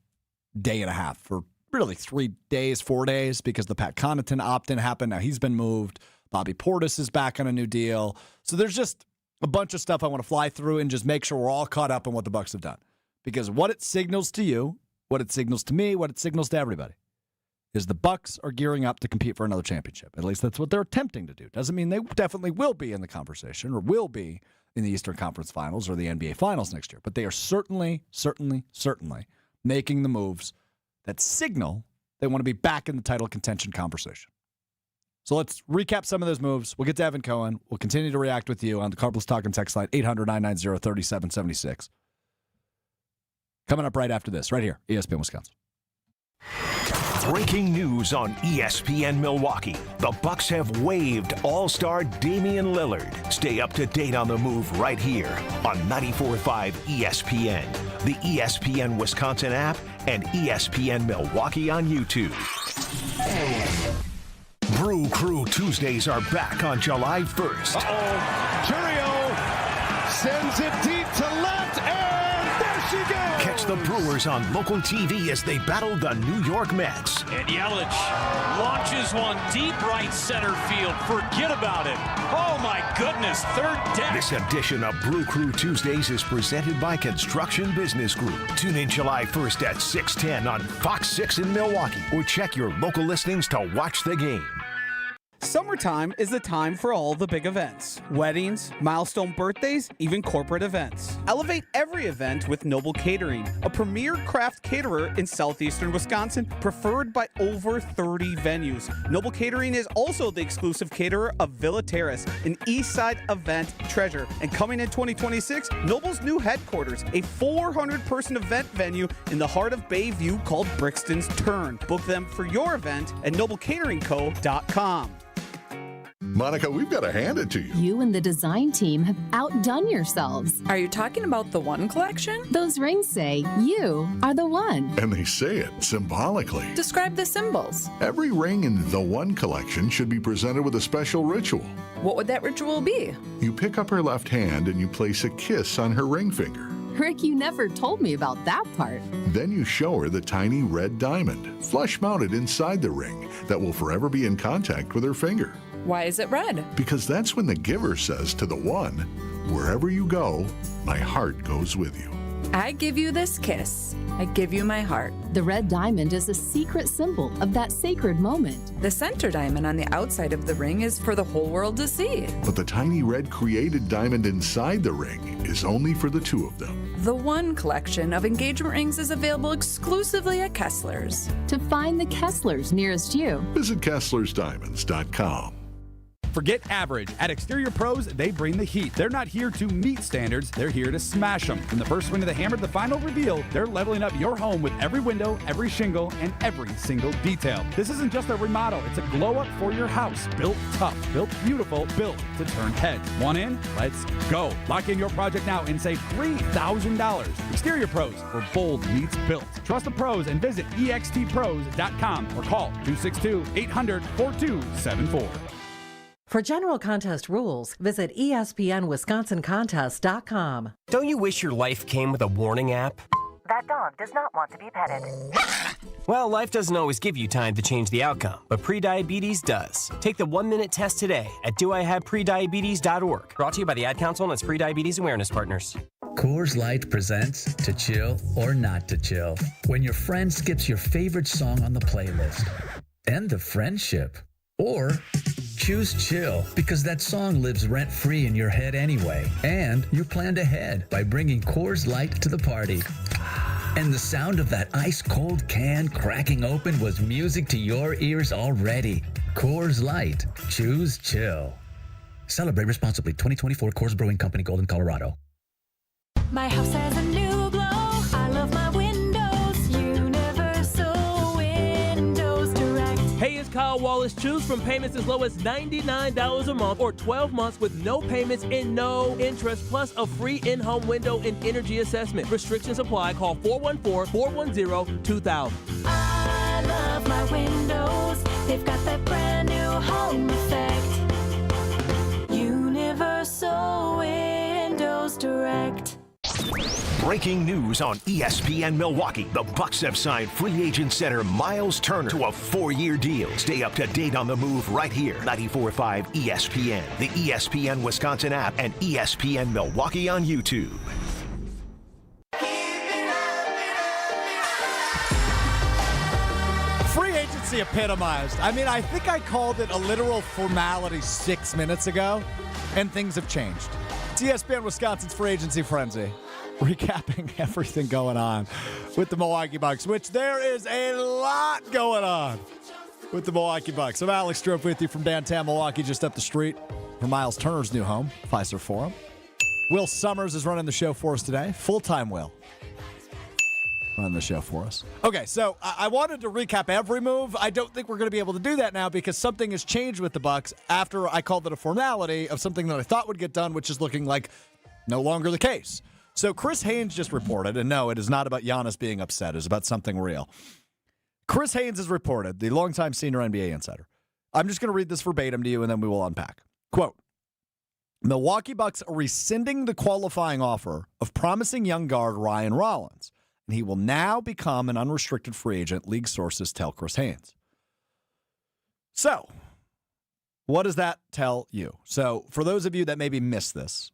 day and a half, for really 3 days, 4 days, because the Pat Connaughton opt-in happened. Now he's been moved. Bobby Portis is back on a new deal. So there's just a bunch of stuff I want to fly through and just make sure we're all caught up on what the Bucks have done. Because what it signals to you, what it signals to me, what it signals to everybody, is the Bucks are gearing up to compete for another championship. At least that's what they're attempting to do. Doesn't mean they definitely will be in the conversation or will be in the Eastern Conference Finals or the NBA Finals next year. But they are certainly making the moves that signal they want to be back in the title contention conversation. So let's recap some of those moves. We'll get to Evan Cohen. We'll continue to react with you on the Carbless Talk and text line, 800-990-3776. Coming up right after this, right here, ESPN Wisconsin. Breaking news on ESPN Milwaukee. The Bucks have waived All-Star Damian Lillard. Stay up to date on the move right here on 94.5 ESPN, the ESPN Wisconsin app, and ESPN Milwaukee on YouTube. Brew Crew Tuesdays are back on July 1st. Churio sends it deep to left, and there she goes. Catch the Brewers on local TV as they battle the New York Mets. And Yelich launches one deep right center field. Forget about it. Oh, my goodness, third deck. This edition of Brew Crew Tuesdays is presented by Construction Business Group. Tune in July 1st at 6:10 on Fox 6 in Milwaukee, or check your local listings to watch the game. Summertime is the time for all the big events. Weddings, milestone birthdays, even corporate events. Elevate every event with Noble Catering, a premier craft caterer in southeastern Wisconsin, preferred by over 30 venues. Noble Catering is also the exclusive caterer of Villa Terrace, an East Side event treasure. And coming in 2026, Noble's new headquarters, a 400-person event venue in the heart of Bayview called Brixton's Turn. Book them for your event at noblecateringco.com. Monica, we've got to hand it to you. You and the design team have outdone yourselves. Are you talking about the One collection? Those rings say you are the one. And they say it symbolically. Describe the symbols. Every ring in the One collection should be presented with a special ritual. What would that ritual be? You pick up her left hand and you place a kiss on her ring finger. Rick, you never told me about that part. Then you show her the tiny red diamond, flush mounted inside the ring, that will forever be in contact with her finger. Why is it red? Because that's when the giver says to the one, wherever you go, my heart goes with you. I give you this kiss. I give you my heart. The red diamond is a secret symbol of that sacred moment. The center diamond on the outside of the ring is for the whole world to see. But the tiny red created diamond inside the ring is only for the two of them. The One collection of engagement rings is available exclusively at Kessler's. To find the Kessler's nearest you, visit KesslersDiamonds.com. Forget average. At Exterior Pros, they bring the heat. They're not here to meet standards, they're here to smash them. From the first swing of the hammer to the final reveal, they're leveling up your home with every window, every shingle, and every single detail. This isn't just a remodel, it's a glow up for your house. Built tough, built beautiful, built to turn heads. Want in? Let's go. Lock in your project now and save $3,000. Exterior Pros, where bold meets built. Trust the pros and visit extpros.com or call 262-800-4274. For general contest rules, visit espnwisconsincontest.com. Don't you wish your life came with a warning app? That dog does not want to be petted. Well, life doesn't always give you time to change the outcome, but prediabetes does. Take the 1-minute test today at doihaveprediabetes.org. Brought to you by the Ad Council and its Prediabetes Awareness Partners. Coors Light presents To Chill or Not to Chill. When your friend skips your favorite song on the playlist. End the friendship. Or choose chill, because that song lives rent-free in your head anyway. And you planned ahead by bringing Coors Light to the party. And the sound of that ice-cold can cracking open was music to your ears already. Coors Light. Choose chill. Celebrate responsibly. 2024 Coors Brewing Company, Golden, Colorado. My house has a new glow. I love my windows. Universal Windows Direct. Hey, it's Kyle Wallace. Choose from payments as low as $99 a month or 12 months with no payments and no interest, plus a free in-home window and energy assessment. Restrictions apply. Call 414-410-2000. I love my windows. They've got that brand new home effect. Universal Windows Direct. Breaking news on ESPN Milwaukee. The Bucks have signed free agent center Myles Turner to a 4-year deal. Stay up to date on the move right here. 94.5 ESPN, the ESPN Wisconsin app, and ESPN Milwaukee on YouTube. Free agency epitomized. I mean, I think I called it a literal formality 6 minutes ago, and things have changed. It's ESPN Wisconsin's free agency frenzy. Recapping everything going on with the Milwaukee Bucks, which there is a lot going on with the Milwaukee Bucks. I'm Alex Strope with you from downtown Milwaukee, just up the street from Myles Turner's new home, Fiserv Forum. Will Summers is running the show for us today. Full-time Will running the show for us. Okay, so I wanted to recap every move. I don't think we're going to be able to do that now because something has changed with the Bucks after I called it a formality of something that I thought would get done, which is looking like no longer the case. So Chris Haynes just reported, and no, it is not about Giannis being upset. It's about something real. Chris Haynes has reported, the longtime senior NBA insider. I'm just going to read this verbatim to you, and then we will unpack. Quote, Milwaukee Bucks are rescinding the qualifying offer of promising young guard Ryan Rollins, and he will now become an unrestricted free agent, league sources tell Chris Haynes. So, what does that tell you? So, for those of you that maybe missed this,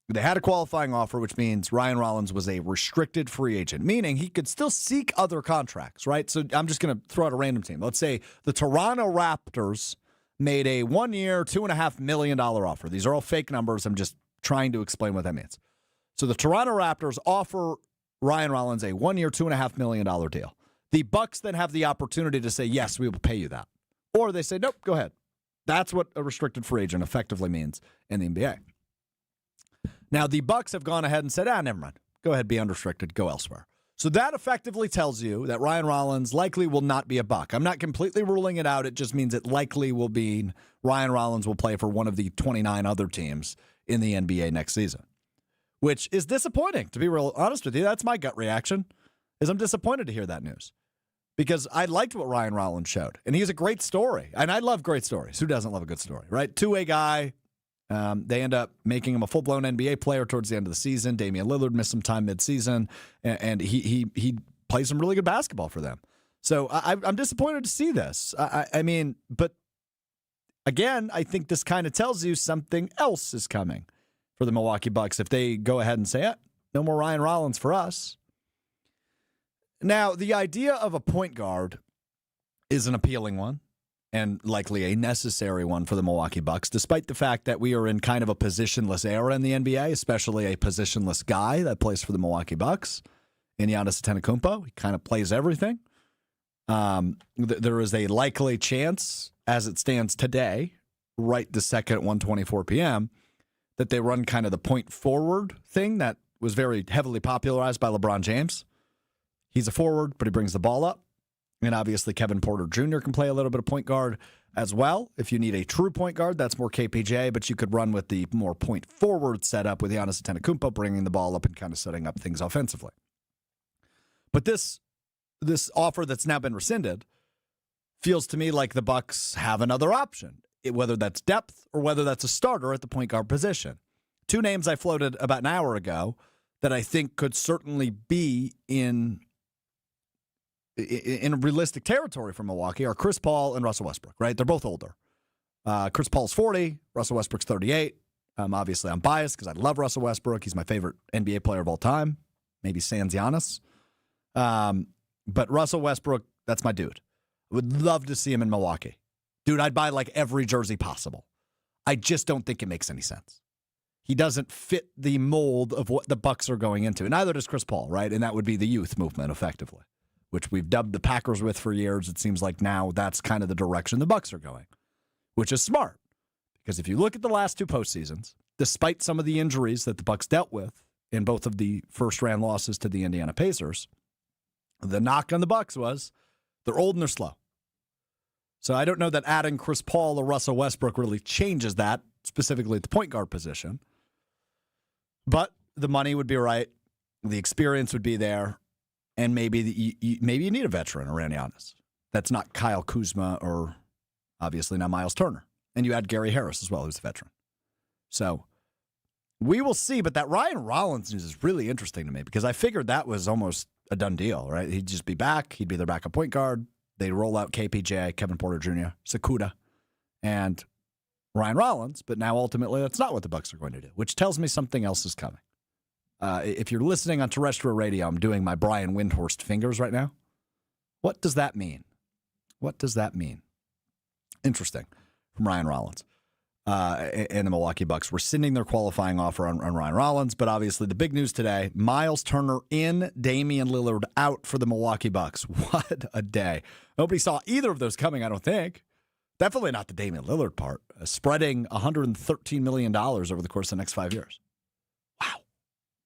they had a qualifying offer, which means Ryan Rollins was a restricted free agent, meaning he could still seek other contracts, right? So I'm just going to throw out a random team. Let's say the Toronto Raptors made a 1-year, $2.5 million offer. These are all fake numbers. I'm just trying to explain what that means. So the Toronto Raptors offer Ryan Rollins a 1-year, $2.5 million deal. The Bucks then have the opportunity to say, yes, we will pay you that. Or they say, nope, go ahead. That's what a restricted free agent effectively means in the NBA. Now, the Bucks have gone ahead and said, never mind. Go ahead, be unrestricted, go elsewhere. So that effectively tells you that Ryan Rollins likely will not be a Buck. I'm not completely ruling it out. It just means it likely will be Ryan Rollins will play for one of the 29 other teams in the NBA next season, which is disappointing, to be real honest with you. That's my gut reaction, is I'm disappointed to hear that news because I liked what Ryan Rollins showed, and he's a great story, and I love great stories. Who doesn't love a good story, right? Two-way guy. They end up making him a full-blown NBA player towards the end of the season. Damian Lillard missed some time mid-season, and he plays some really good basketball for them. So I'm disappointed to see this. I mean, but again, I think this kind of tells you something else is coming for the Milwaukee Bucks if they go ahead and say, no more Ryan Rollins for us. Now, the idea of a point guard is an appealing one, and likely a necessary one for the Milwaukee Bucks, despite the fact that we are in kind of a positionless era in the NBA, especially a positionless guy that plays for the Milwaukee Bucks, in Giannis Antetokounmpo. He kind of plays everything. There is a likely chance, as it stands today, right this second at 1:24 p.m., that they run kind of the point forward thing that was very heavily popularized by LeBron James. He's a forward, but he brings the ball up. And obviously, Kevin Porter Jr. can play a little bit of point guard as well. If you need a true point guard, that's more KPJ, but you could run with the more point forward setup with Giannis Antetokounmpo bringing the ball up and kind of setting up things offensively. But this offer that's now been rescinded feels to me like the Bucks have another option, whether that's depth or whether that's a starter at the point guard position. Two names I floated about an hour ago that I think could certainly be in realistic territory for Milwaukee are Chris Paul and Russell Westbrook, right? They're both older. Chris Paul's 40, Russell Westbrook's 38. Obviously, I'm biased because I love Russell Westbrook. He's my favorite NBA player of all time, maybe sans Giannis. But Russell Westbrook, that's my dude. Would love to see him in Milwaukee. Dude, I'd buy like every jersey possible. I just don't think it makes any sense. He doesn't fit the mold of what the Bucks are going into. And neither does Chris Paul, right? And that would be the youth movement, effectively, which we've dubbed the Packers with for years. It seems like now that's kind of the direction the Bucks are going, which is smart. Because if you look at the last two postseasons, despite some of the injuries that the Bucks dealt with in both of the first-round losses to the Indiana Pacers, the knock on the Bucks was they're old and they're slow. So I don't know that adding Chris Paul or Russell Westbrook really changes that, specifically at the point guard position. But the money would be right. The experience would be there. And maybe you need a veteran around Giannis. That's not Kyle Kuzma or obviously not Myles Turner. And you add Gary Harris as well, who's a veteran. So we will see. But that Ryan Rollins news is really interesting to me because I figured that was almost a done deal, right? He'd just be back. He'd be their backup point guard. They'd roll out KPJ, Kevin Porter Jr., Sakuda, and Ryan Rollins. But now ultimately that's not what the Bucks are going to do, which tells me something else is coming. If you're listening on terrestrial radio, I'm doing my Brian Windhorst fingers right now. What does that mean? What does that mean? Interesting. From Ryan Rollins and the Milwaukee Bucks rescinding their qualifying offer on Ryan Rollins. But obviously the big news today, Myles Turner in, Damian Lillard out for the Milwaukee Bucks. What a day. Nobody saw either of those coming, I don't think. Definitely not the Damian Lillard part. Spreading $113 million over the course of the next 5 years. Wow.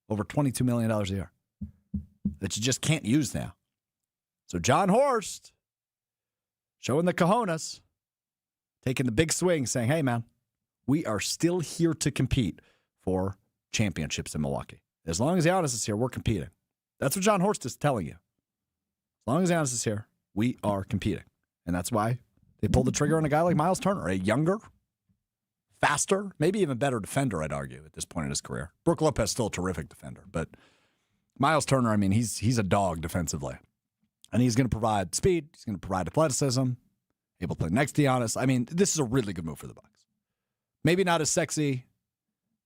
Over $22 million a year that you just can't use now. So John Horst showing the cojones, taking the big swing, saying, hey, man, we are still here to compete for championships in Milwaukee. As long as Giannis is here, we're competing. That's what John Horst is telling you. As long as Giannis is here, we are competing. And that's why they pulled the trigger on a guy like Myles Turner, a younger, faster, maybe even better defender, I'd argue, at this point in his career. Brook Lopez still a terrific defender, but Myles Turner, I mean, he's a dog defensively. And he's going to provide speed. He's going to provide athleticism, able to play next to Giannis. I mean, this is a really good move for the Bucks. Maybe not as sexy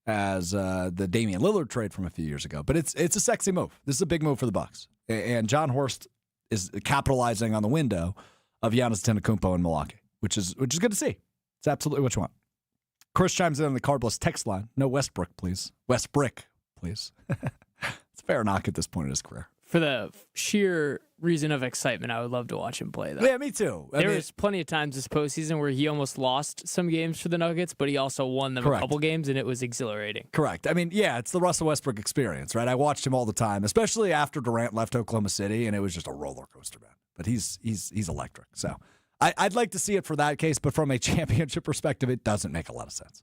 as the Damian Lillard trade from a few years ago, but it's a sexy move. This is a big move for the Bucks. And John Horst is capitalizing on the window of Giannis Antetokounmpo in Milwaukee, which is good to see. It's absolutely what you want. Chris chimes in on the Carbless text line. No Westbrook, please. Westbrick, please. It's a fair knock at this point in his career. For the sheer reason of excitement, I would love to watch him play, though. Yeah, me too. There was plenty of times this postseason where he almost lost some games for the Nuggets, but he also won them a couple games, and it was exhilarating. Correct. I mean, yeah, it's the Russell Westbrook experience, right? I watched him all the time, especially after Durant left Oklahoma City, and it was just a roller coaster, man. But he's electric. So I'd like to see it for that case, but from a championship perspective, it doesn't make a lot of sense.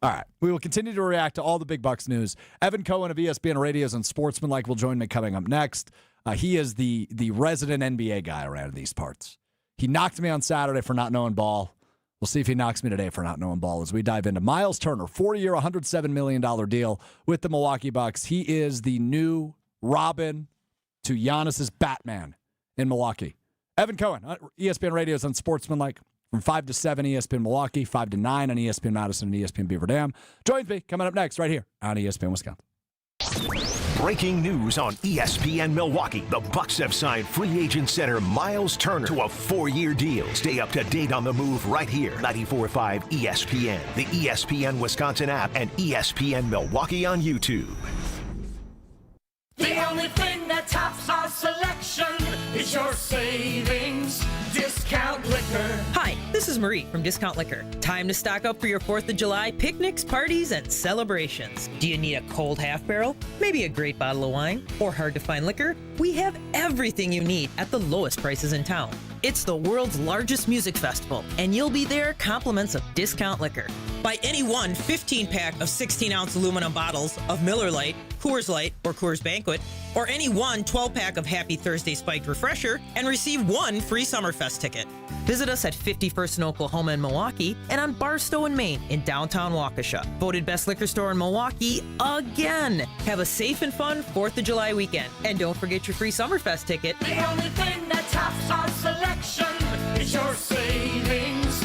All right. We will continue to react to all the big Bucks news. Evan Cohen of ESPN Radio's and Sportsmanlike will join me coming up next. He is the resident NBA guy around these parts. He knocked me on Saturday for not knowing ball. We'll see if he knocks me today for not knowing ball as we dive into Myles Turner, 4-year, $107 million deal with the Milwaukee Bucks. He is the new Robin to Giannis's Batman in Milwaukee. Evan Cohen, ESPN Radio's on Sportsmanlike. From 5 to 7, ESPN Milwaukee, 5 to 9 on ESPN Madison and ESPN Beaver Dam. Joins me coming up next right here on ESPN Wisconsin. Breaking news on ESPN Milwaukee. The Bucks have signed free agent center Myles Turner to a 4-year deal. Stay up to date on the move right here. 94.5 ESPN, the ESPN Wisconsin app, and ESPN Milwaukee on YouTube. The only thing that tops our selection is your savings discount liquor. Hi, this is Marie from Discount Liquor. Time to stock up for your 4th of July picnics, parties, and celebrations. Do you need a cold half barrel? Maybe a great bottle of wine? Or hard to find liquor? We have everything you need at the lowest prices in town. It's the world's largest music festival, and you'll be there compliments of Discount Liquor. Buy any one 15-pack of 16-ounce aluminum bottles of Miller Lite, Coors Light, or Coors Banquet, or any one 12-pack of Happy Thursday Spiked Refresher, and receive one free Summerfest ticket. Visit us at 51st in Oklahoma and Milwaukee, and on Barstow in Maine in downtown Waukesha. Voted best liquor store in Milwaukee again. Have a safe and fun 4th of July weekend, and don't forget your free Summerfest ticket. The only thing that tops our selection is your savings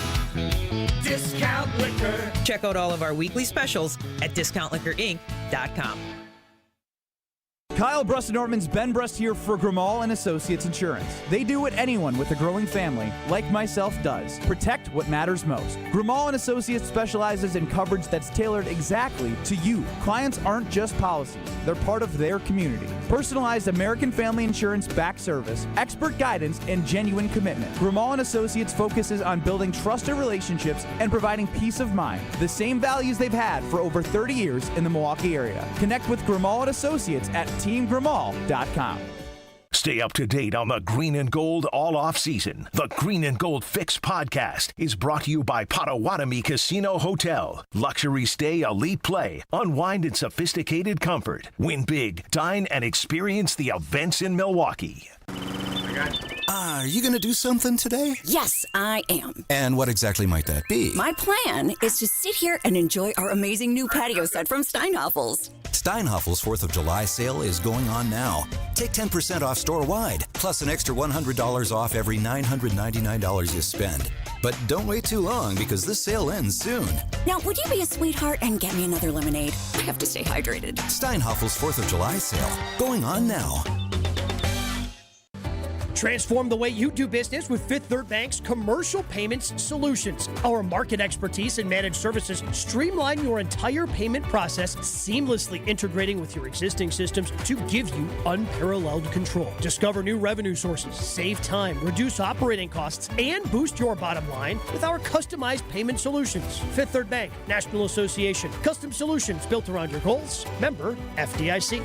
discount liquor. Check out all of our weekly specials at discountliquorinc.com. Kyle Brust-Nortman's Ben Brust here for Grimal & Associates Insurance. They do what anyone with a growing family, like myself, does. Protect what matters most. Grimal & Associates specializes in coverage that's tailored exactly to you. Clients aren't just policies. They're part of their community. Personalized American Family Insurance back service, expert guidance, and genuine commitment. Grimal & Associates focuses on building trusted relationships and providing peace of mind. The same values they've had for over 30 years in the Milwaukee area. Connect with Grimal & Associates at teamgrimal.com. Stay up to date on the Green and Gold all off season. The Green and Gold Fix podcast is brought to you by Potawatomi Casino Hotel. Luxury stay, elite play, unwind in sophisticated comfort. Win big, dine, and experience the events in Milwaukee. Are you going to do something today? Yes, I am. And what exactly might that be? My plan is to sit here and enjoy our amazing new patio set from Steinhoffel's. Steinhoffel's 4th of July sale is going on now. Take 10% off store-wide, plus an extra $100 off every $999 you spend. But don't wait too long because this sale ends soon. Now, would you be a sweetheart and get me another lemonade? I have to stay hydrated. Steinhoffel's 4th of July sale, going on now. Transform the way you do business with Fifth Third Bank's Commercial Payments Solutions. Our market expertise and managed services streamline your entire payment process, seamlessly integrating with your existing systems to give you unparalleled control. Discover new revenue sources, save time, reduce operating costs, and boost your bottom line with our customized payment solutions. Fifth Third Bank, National Association. Custom solutions built around your goals. Member FDIC.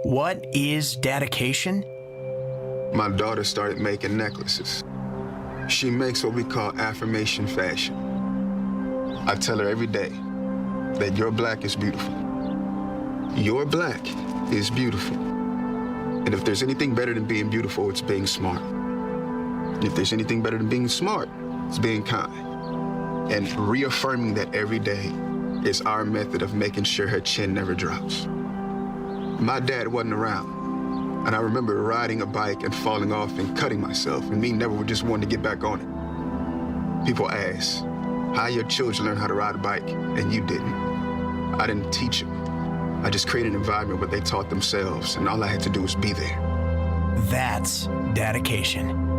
What is dedication? My daughter started making necklaces. She makes what we call affirmation fashion. I tell her every day that your black is beautiful. Your black is beautiful. And if there's anything better than being beautiful, it's being smart. If there's anything better than being smart, it's being kind. And reaffirming that every day is our method of making sure her chin never drops. My dad wasn't around, and I remember riding a bike and falling off and cutting myself, and me never just wanting to get back on it. People ask, how your children learn how to ride a bike, and you didn't. I didn't teach them. I just created an environment where they taught themselves, and all I had to do was be there. That's dedication.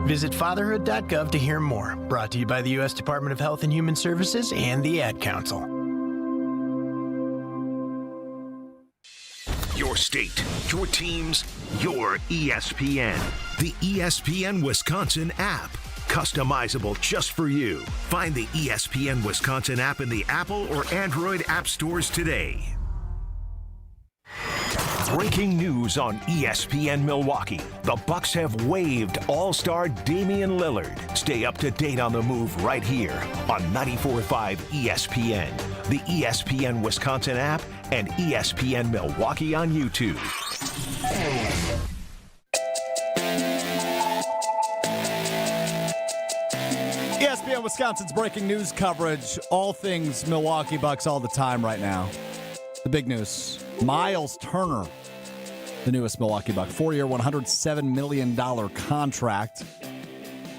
Visit fatherhood.gov to hear more. Brought to you by the U.S. Department of Health and Human Services and the Ad Council. Your state, your teams, your ESPN. The ESPN Wisconsin app. Customizable just for you. Find the ESPN Wisconsin app in the Apple or Android app stores today. Breaking news on ESPN Milwaukee. The Bucks have waived All-Star Damian Lillard. Stay up to date on the move right here on 94.5 ESPN, the ESPN Wisconsin app, and ESPN Milwaukee on YouTube. ESPN Wisconsin's breaking news coverage. All things Milwaukee Bucks all the time right now. The big news. Myles Turner, the newest Milwaukee Buck. 4-year, $107 million contract.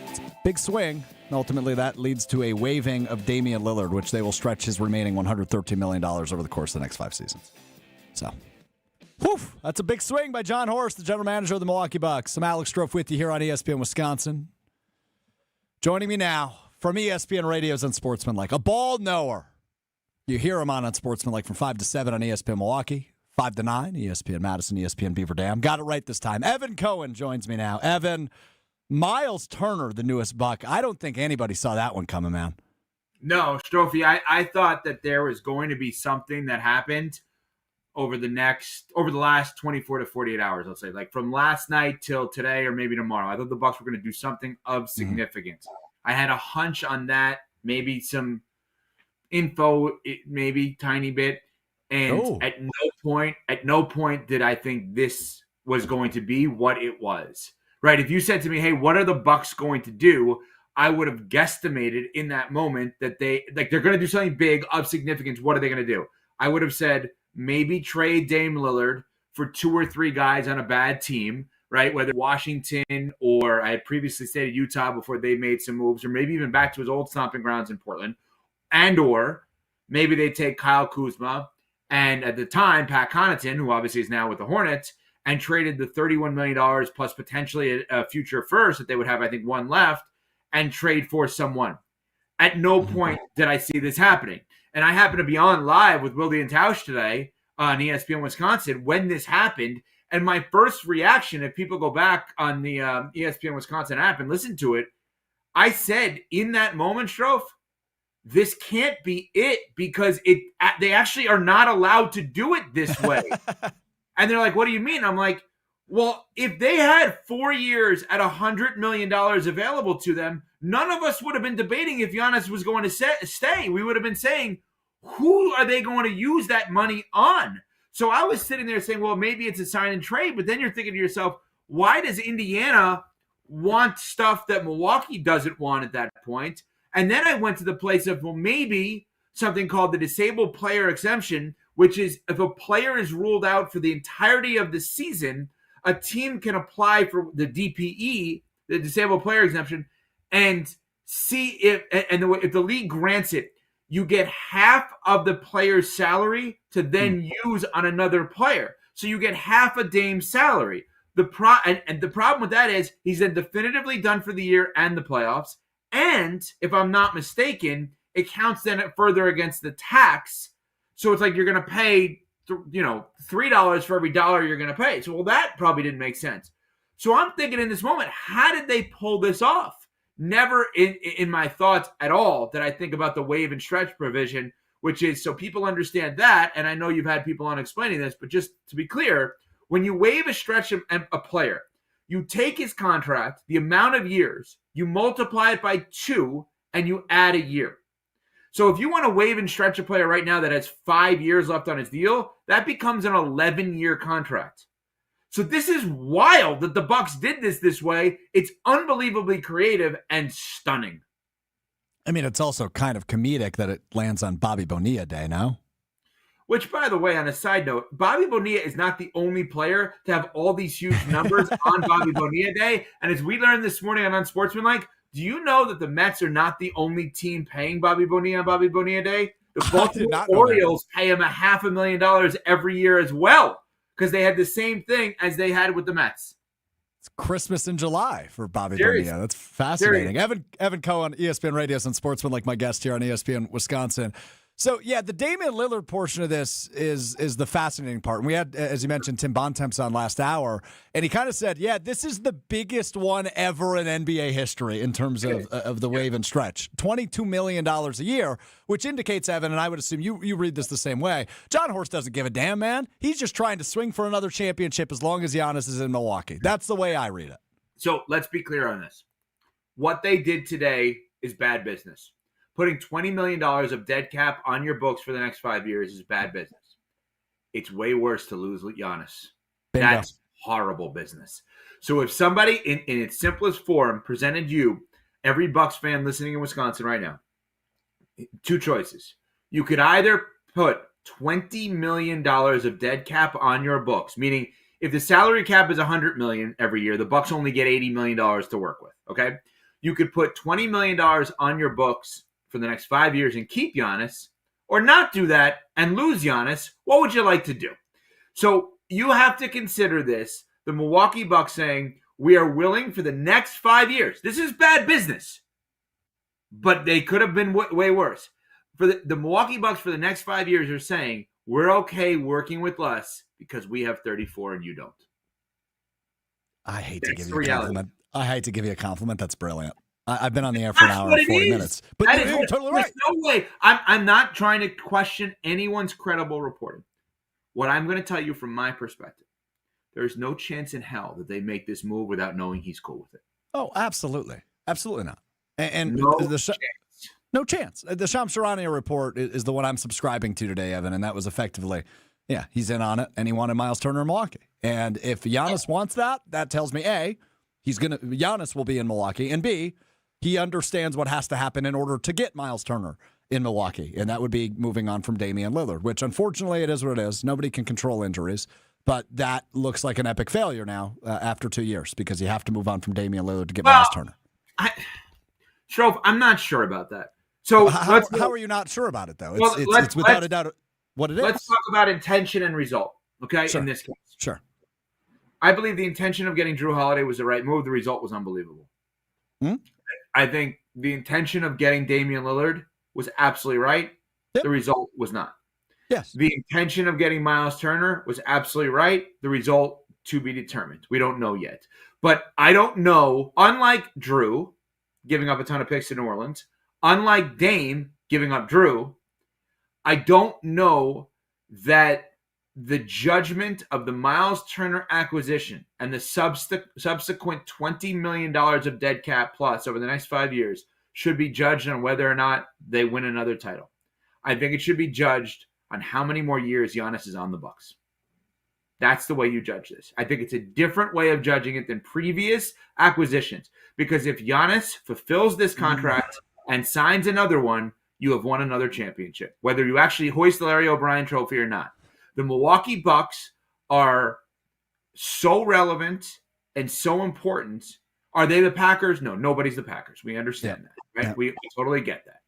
It's a big swing. And ultimately, that leads to a waiving of Damian Lillard, which they will stretch his remaining $113 million over the course of the next 5 seasons. So, that's a big swing by John Horst, the general manager of the Milwaukee Bucks. I'm Alex Strofe with you here on ESPN Wisconsin. Joining me now from ESPN Radio's Unsportsmanlike, a ball knower. You hear him on Unsportsmanlike from 5 to 7 on ESPN Milwaukee, 5 to 9, ESPN Madison, ESPN Beaver Dam. Got it right this time. Evan Cohen joins me now. Evan, Myles Turner, the newest Buck. I don't think anybody saw that one coming, man. No, Strophe, I thought that there was going to be something that happened over the last 24 to 48 hours, let's say, like from last night till today or maybe tomorrow. I thought the Bucks were going to do something of significance. I had a hunch on that, maybe some info, maybe tiny bit. And at no point did I think this was going to be what it was. Right? If you said to me, hey, what are the Bucks going to do? I would have guesstimated in that moment that they're going to do something big of significance. What are they going to do? I would have said maybe trade Dame Lillard for 2 or 3 guys on a bad team, right? Whether Washington or I had previously stated Utah before they made some moves, or maybe even back to his old stomping grounds in Portland. And or maybe they take Kyle Kuzma and at the time, Pat Connaughton, who obviously is now with the Hornets, and traded the $31 million plus potentially a future first that they would have, I think, one left, and trade for someone. At no point did I see this happening. And I happened to be on live with Wilde and Tausch today on ESPN Wisconsin when this happened. And my first reaction, if people go back on the ESPN Wisconsin app and listen to it, I said in that moment, Strofe, this can't be it because they actually are not allowed to do it this way. And they're like, what do you mean? I'm like, well, if they had 4 years at $100 million available to them, none of us would have been debating if Giannis was going to stay. We would have been saying, who are they going to use that money on? So I was sitting there saying, well, maybe it's a sign and trade. But then you're thinking to yourself, why does Indiana want stuff that Milwaukee doesn't want at that point? And then I went to the place of, well, maybe something called the disabled player exemption, which is if a player is ruled out for the entirety of the season, a team can apply for the DPE, the disabled player exemption, and see if the league grants it, you get half of the player's salary to then use on another player. So you get half a Dame's salary. The problem with that is he's then definitively done for the year and the playoffs. And if I'm not mistaken, it counts then further against the tax. So it's like you're going to pay, $3 for every dollar you're going to pay. So, well, that probably didn't make sense. So I'm thinking in this moment, how did they pull this off? Never in my thoughts at all did I think about the waive and stretch provision, which is so people understand that. And I know you've had people on explaining this, but just to be clear, when you waive a stretch a player, you take his contract, the amount of years, you multiply it by 2, and you add a year. So if you want to waive and stretch a player right now that has 5 years left on his deal, that becomes an 11-year contract. So this is wild that the Bucks did this way. It's unbelievably creative and stunning. I mean, it's also kind of comedic that it lands on Bobby Bonilla Day now. Which, by the way, on a side note, Bobby Bonilla is not the only player to have all these huge numbers on Bobby Bonilla Day. And as we learned this morning on Unsportsmanlike, do you know that the Mets are not the only team paying Bobby Bonilla on Bobby Bonilla Day? The Baltimore Orioles pay him $500,000 every year as well, because they had the same thing as they had with the Mets. Christmas in July for Bobby Seriously. Bonilla. That's fascinating. Seriously. Evan Cohen, ESPN Radio and Sportsman, like my guest here on ESPN Wisconsin. So, yeah, the Damian Lillard portion of this is the fascinating part. And we had, as you mentioned, Tim Bontemps on last hour, and he kind of said, yeah, this is the biggest one ever in NBA history in terms of the wave and stretch. $22 million a year, which indicates, Evan, and I would assume you read this the same way, John Horst doesn't give a damn, man. He's just trying to swing for another championship as long as Giannis is in Milwaukee. That's the way I read it. So let's be clear on this. What they did today is bad business. Putting $20 million of dead cap on your books for the next 5 years is bad business. It's way worse to lose Giannis. Bingo. That's horrible business. So if somebody in its simplest form presented you, every Bucks fan listening in Wisconsin right now, two choices. You could either put $20 million of dead cap on your books, meaning if the salary cap is $100 million every year, the Bucks only get $80 million to work with, okay? You could put $20 million on your books for the next 5 years and keep Giannis, or not do that and lose Giannis. What would you like to do? So you have to consider this. The Milwaukee Bucks saying, we are willing for the next 5 years. This is bad business, but they could have been way worse. For the Milwaukee Bucks for the next 5 years are saying, we're okay working with less because we have 34 and you don't. I hate to give you a compliment. I hate to give you a compliment. That's brilliant. I've been on the air for an hour and 40 minutes. But you're totally right. There's no way. I'm not trying to question anyone's credible reporting. What I'm going to tell you from my perspective, there's no chance in hell that they make this move without knowing he's cool with it. Oh, absolutely. Absolutely not. And No chance. The Shams Charania report is the one I'm subscribing to today, Evan, and that was effectively, yeah, he's in on it, and he wanted Myles Turner in Milwaukee. And if Giannis wants that, that tells me, A, Giannis will be in Milwaukee, and B, he understands what has to happen in order to get Myles Turner in Milwaukee, and that would be moving on from Damian Lillard, which unfortunately it is what it is. Nobody can control injuries, but that looks like an epic failure now after 2 years because you have to move on from Damian Lillard to get Myles Turner. Shrove, I'm not sure about that. So how are you not sure about it, though? It's without a doubt what it is. Let's talk about intention and result, okay, Sure. in this case. Sure. I believe the intention of getting Drew Holiday was the right move. The result was unbelievable. I think the intention of getting Damian Lillard was absolutely right. Yep. The result was not. Yes. The intention of getting Myles Turner was absolutely right. The result to be determined. We don't know yet. But I don't know, unlike Drew giving up a ton of picks to New Orleans, unlike Dame giving up Drew, I don't know that the judgment of the Myles Turner acquisition and the subsequent $20 million of dead cap plus over the next 5 years should be judged on whether or not they win another title. I think it should be judged on how many more years Giannis is on the Bucks. That's the way you judge this. I think it's a different way of judging it than previous acquisitions. Because if Giannis fulfills this contract and signs another one, you have won another championship, whether you actually hoist the Larry O'Brien trophy or not. The Milwaukee Bucks are so relevant and so important. Are they the Packers? No, nobody's the Packers. We understand that, right? Yeah. We totally get that.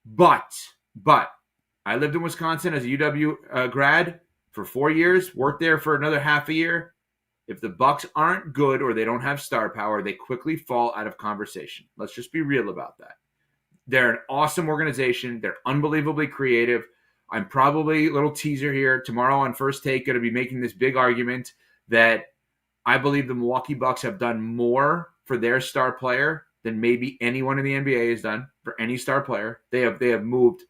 But I lived in Wisconsin as a UW grad for 4 years, worked there for another half a year. If the Bucks aren't good or they don't have star power, they quickly fall out of conversation. Let's just be real about that. They're an awesome organization. They're unbelievably creative. I'm probably, a little teaser here, tomorrow on First Take, going to be making this big argument that I believe the Milwaukee Bucks have done more for their star player than maybe anyone in the NBA has done for any star player. They have moved,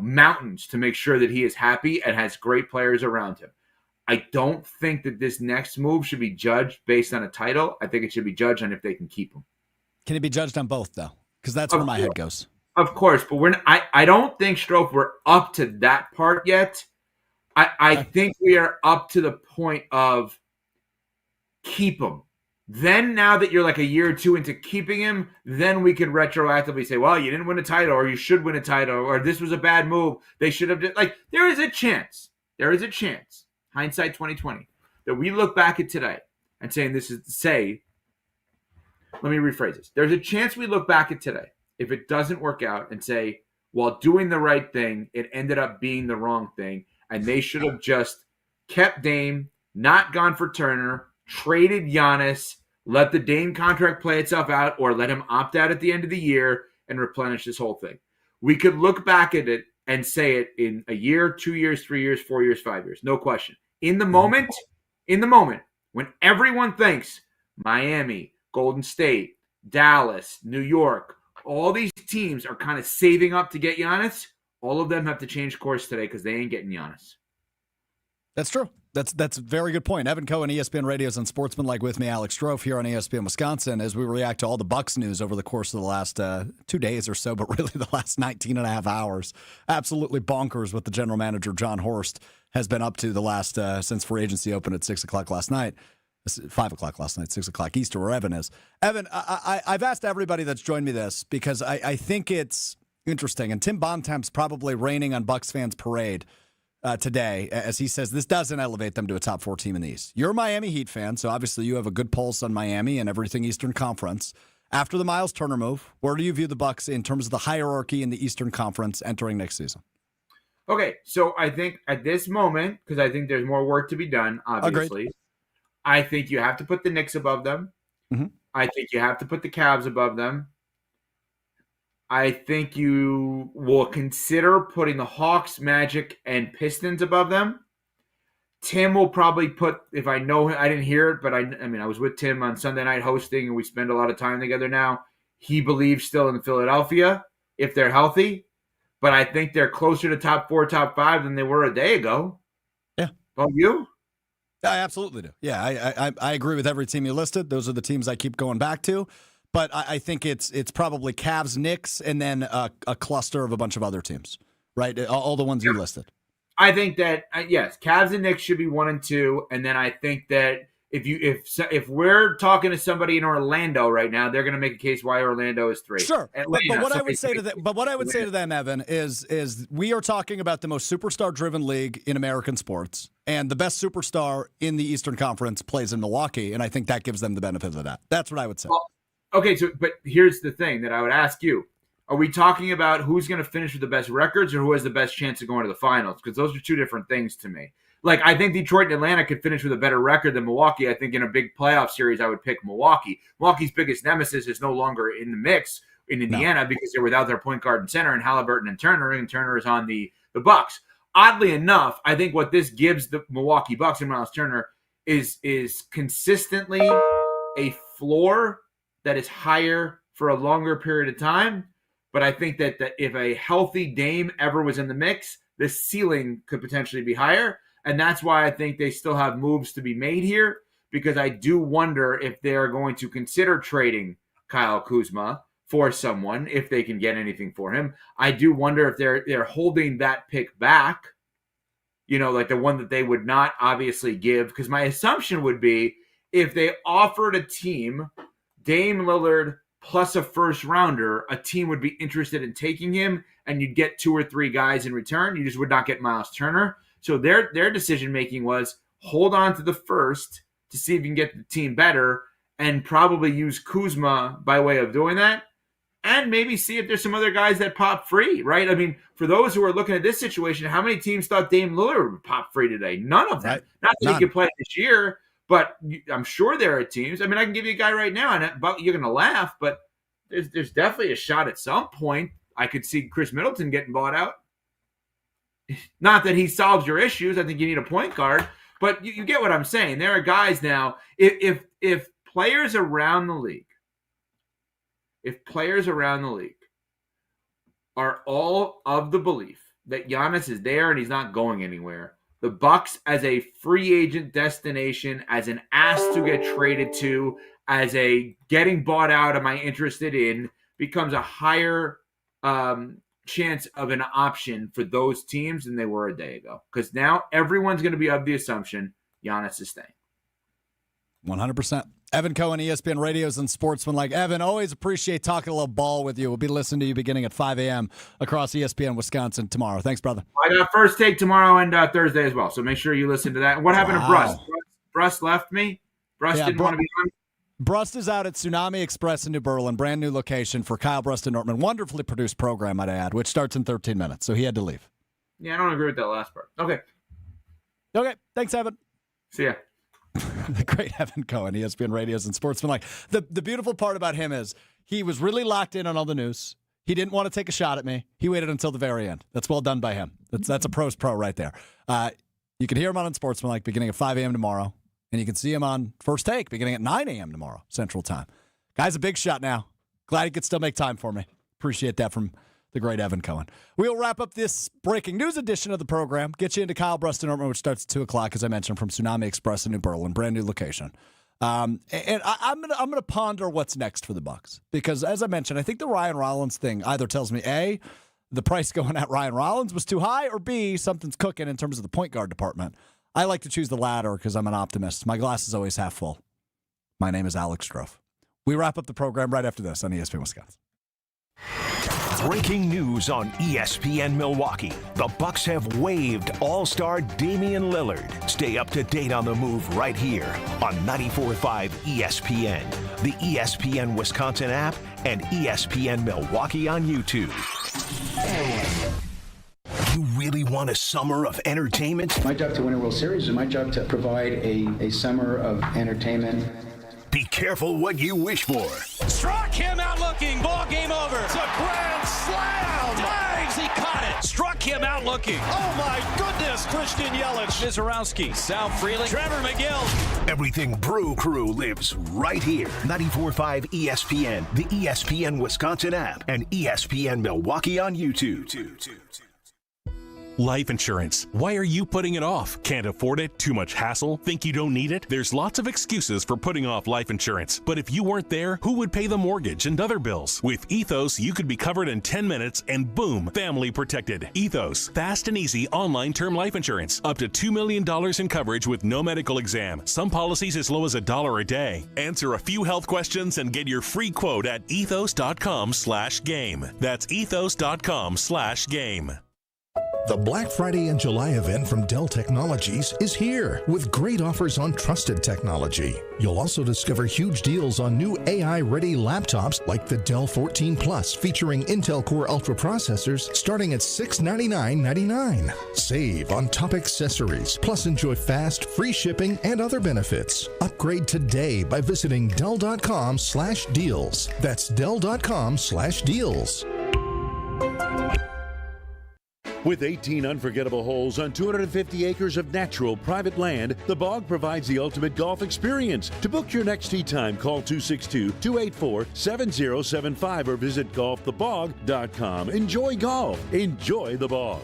mountains to make sure that he is happy and has great players around him. I don't think that this next move should be judged based on a title. I think it should be judged on if they can keep him. Can it be judged on both, though? Because that's where my head goes. Of course, but I don't think, Strofe, we're up to that part yet. I think we are up to the point of keep him. Then now that you're like a year or two into keeping him, then we could retroactively say, well, you didn't win a title, or you should win a title, or this was a bad move. They should have there is a chance. There is a chance, hindsight 2020, that we look back at today and let me rephrase this. There's a chance we look back at today, if it doesn't work out, and say, while doing the right thing, it ended up being the wrong thing, and they should have just kept Dame, not gone for Turner, traded Giannis, Let the Dame contract play itself out, or let him opt out at the end of the year and replenish this whole thing. We could look back at it and say it in a year, 2 years, 3 years, 4 years, 5 years. No question. In the moment, when everyone thinks Miami, Golden State, Dallas, New York, all these teams are kind of saving up to get Giannis, all of them have to change course today because they ain't getting Giannis. That's true. That's a very good point. Evan Cohen, ESPN Radio's on Sportsmanlike with me, Alex Strofe, here on ESPN Wisconsin, as we react to all the Bucks news over the course of the last 2 days or so, but really the last 19 and a half hours. Absolutely bonkers what the general manager, John Horst, has been up to the last since free agency opened at 6 o'clock last night. 5 o'clock last night, 6 o'clock Eastern, where Evan is. Evan, I've asked everybody that's joined me this because I think it's interesting, and Tim Bontemps probably raining on Bucks fans' parade today, as he says this doesn't elevate them to a top 4 team in the East. You're a Miami Heat fan, so obviously you have a good pulse on Miami and everything Eastern Conference. After the Myles Turner move, where do you view the Bucks in terms of the hierarchy in the Eastern Conference entering next season? Okay, so I think at this moment, because I think there's more work to be done, obviously, I think you have to put the Knicks above them. Mm-hmm. I think you have to put the Cavs above them. I think you will consider putting the Hawks, Magic, and Pistons above them. Tim will probably put, if I know him, I didn't hear it, but I mean, I was with Tim on Sunday night hosting, and we spend a lot of time together now. He believes still in Philadelphia if they're healthy, but I think they're closer to top 4, top 5 than they were a day ago. Yeah. Oh, you? I absolutely do. Yeah, I agree with every team you listed. Those are the teams I keep going back to. But I think it's probably Cavs, Knicks, and then a cluster of a bunch of other teams, right? All the ones you listed. I think that yes, Cavs and Knicks should be 1 and 2, and then I think that if we're talking to somebody in Orlando right now, they're going to make a case why Orlando is 3. Sure, but what I would say to them, Evan, is we are talking about the most superstar-driven league in American sports, and the best superstar in the Eastern Conference plays in Milwaukee, and I think that gives them the benefit of that. That's what I would say. Well, okay, but here's the thing that I would ask you. Are we talking about who's going to finish with the best records or who has the best chance of going to the finals? Because those are two different things to me. Like, I think Detroit and Atlanta could finish with a better record than Milwaukee. I think in a big playoff series, I would pick Milwaukee. Milwaukee's biggest nemesis is no longer in the mix in Indiana because they're without their point guard and center, and Halliburton and Turner is on the Bucks. Oddly enough, I think what this gives the Milwaukee Bucks and Myles Turner is consistently a floor that is higher for a longer period of time. But I think that if a healthy Dame ever was in the mix, the ceiling could potentially be higher. And that's why I think they still have moves to be made here, because I do wonder if they're going to consider trading Kyle Kuzma for someone, if they can get anything for him. I do wonder if they're holding that pick back, like the one that they would not obviously give, because my assumption would be if they offered a team Dame Lillard plus a first rounder, a team would be interested in taking him, and you'd get 2 or 3 guys in return. You just would not get Myles Turner. So their decision making was hold on to the first to see if you can get the team better, and probably use Kuzma by way of doing that, and maybe see if there's some other guys that pop free, right? I mean, for those who are looking at this situation, how many teams thought Dame Lillard would pop free today? None of them. Right. Not that he could play this year, but I'm sure there are teams. I mean, I can give you a guy right now, and you're going to laugh, but there's definitely a shot at some point. I could see Chris Middleton getting bought out. Not that he solves your issues. I think you need a point guard, but you get what I'm saying. There are guys now. If players around the league, are all of the belief that Giannis is there and he's not going anywhere, the Bucks as a free agent destination, as an ask to get traded to, as a getting bought out, am I interested in, becomes a higher chance of an option for those teams than they were a day ago. Because now everyone's going to be of the assumption Giannis is staying. 100%. Evan Cohen, ESPN Radio's and Sportsmanlike. Evan, always appreciate talking a little ball with you. We'll be listening to you beginning at 5 a.m. across ESPN Wisconsin tomorrow. Thanks, brother. I got First Take tomorrow and Thursday as well, so make sure you listen to that. And what happened to Brust? Brust left me? Brust didn't want to be on? Brust is out at Tsunami Express in New Berlin, brand new location for Kyle Brust and Nortman. Wonderfully produced program, I'd add, which starts in 13 minutes, so he had to leave. Yeah, I don't agree with that last part. Okay. Okay, thanks, Evan. See ya. The great Evan Cohen, ESPN Radios and Sportsmanlike. The beautiful part about him is he was really locked in on all the news. He didn't want to take a shot at me. He waited until the very end. That's well done by him. That's a pro's pro right there. You can hear him on Sportsmanlike beginning at 5 a.m. tomorrow, and you can see him on First Take beginning at 9 a.m. tomorrow, Central Time. Guy's a big shot now. Glad he could still make time for me. Appreciate that from the great Evan Cohen. We'll wrap up this breaking news edition of the program. Get you into Kyle Brust and Norman, which starts at 2 o'clock, as I mentioned, from Tsunami Express in New Berlin, brand new location. And I'm gonna ponder what's next for the Bucks, because as I mentioned, I think the Ryan Rollins thing either tells me A, the price going at Ryan Rollins was too high, or B, something's cooking in terms of the point guard department. I like to choose the latter because I'm an optimist. My glass is always half full. My name is Alex Strofe. We wrap up the program right after this on ESPN Wisconsin. Breaking news on ESPN Milwaukee. The Bucks have waived All-Star Damian Lillard. Stay up to date on the move right here on 94.5 ESPN, the ESPN Wisconsin app, and ESPN Milwaukee on YouTube. You really want a summer of entertainment? My job to win a World Series is my job to provide a summer of entertainment. Be careful what you wish for. Struck him out looking. Ball game over. It's a grand slam. Dives. He caught it. Struck him out looking. Oh, my goodness. Christian Yelich. Mizorowski. Sal Freeling. Trevor McGill. Everything Brew Crew lives right here. 94.5 ESPN, the ESPN Wisconsin app, and ESPN Milwaukee on YouTube. Life insurance. Why are you putting it off? Can't afford it? Too much hassle? Think you don't need it? There's lots of excuses for putting off life insurance. But if you weren't there, who would pay the mortgage and other bills? With Ethos, you could be covered in 10 minutes and boom, family protected. Ethos, fast and easy online term life insurance. Up to $2 million in coverage with no medical exam. Some policies as low as $1 a day. Answer a few health questions and get your free quote at ethos.com/game. That's ethos.com/game. The Black Friday and July event from Dell Technologies is here with great offers on trusted technology. You'll also discover huge deals on new AI-ready laptops like the Dell 14 Plus featuring Intel Core Ultra processors starting at $699.99. Save on top accessories, plus enjoy fast, free shipping and other benefits. Upgrade today by visiting Dell.com/deals. That's Dell.com/deals. With 18 unforgettable holes on 250 acres of natural private land, the Bog provides the ultimate golf experience. To book your next tee time, call 262-284-7075 or visit golfthebog.com. Enjoy golf. Enjoy the Bog.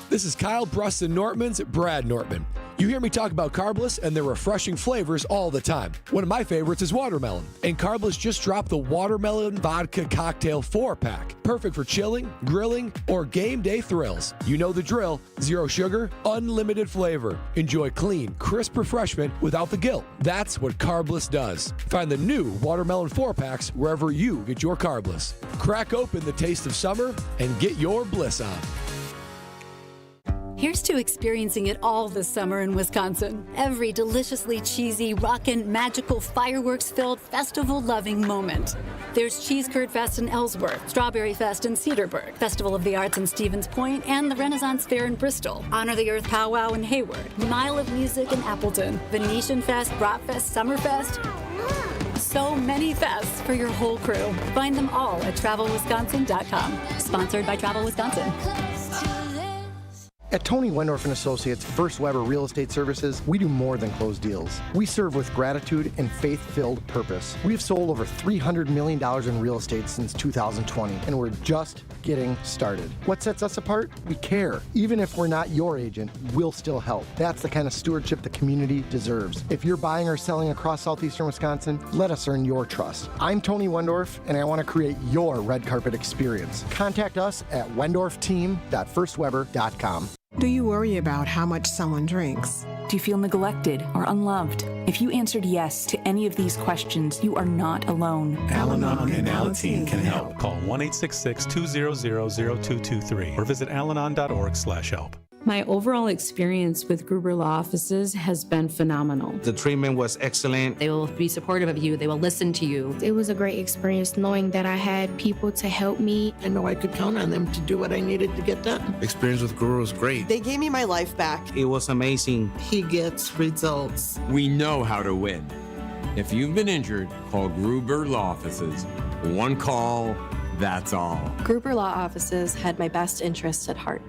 This is Kyle Brust and Nortman's Brad Nortman. You hear me talk about Carbless and their refreshing flavors all the time. One of my favorites is watermelon, and Carbless just dropped the Watermelon Vodka Cocktail 4-pack. Perfect for chilling, grilling, or game day thrills. You know the drill. Zero sugar, unlimited flavor. Enjoy clean, crisp refreshment without the guilt. That's what Carbless does. Find the new Watermelon 4-packs wherever you get your Carbless. Crack open the taste of summer and get your bliss on. Here's to experiencing it all this summer in Wisconsin. Every deliciously cheesy, rockin', magical, fireworks-filled, festival-loving moment. There's Cheese Curd Fest in Ellsworth, Strawberry Fest in Cedarburg, Festival of the Arts in Stevens Point, and the Renaissance Fair in Bristol, Honor the Earth Powwow in Hayward, Mile of Music in Appleton, Venetian Fest, Bratfest, Summerfest. So many fests for your whole crew. Find them all at TravelWisconsin.com. Sponsored by Travel Wisconsin. At Tony Wendorf & Associates First Weber Real Estate Services, we do more than close deals. We serve with gratitude and faith-filled purpose. We have sold over $300 million in real estate since 2020, and we're just getting started. What sets us apart? We care. Even if we're not your agent, we'll still help. That's the kind of stewardship the community deserves. If you're buying or selling across southeastern Wisconsin, let us earn your trust. I'm Tony Wendorf, and I want to create your red carpet experience. Contact us at wendorfteam.firstweber.com. Do you worry about how much someone drinks? Do you feel neglected or unloved? If you answered yes to any of these questions, you are not alone. Al-Anon and Alateen can help. Call 1-866-200-0223 or visit alanon.org/help. My overall experience with Gruber Law Offices has been phenomenal. The treatment was excellent. They will be supportive of you. They will listen to you. It was a great experience knowing that I had people to help me. I know I could count on them to do what I needed to get done. Experience with Gruber was great. They gave me my life back. It was amazing. He gets results. We know how to win. If you've been injured, call Gruber Law Offices. One call, that's all. Gruber Law Offices had my best interests at heart.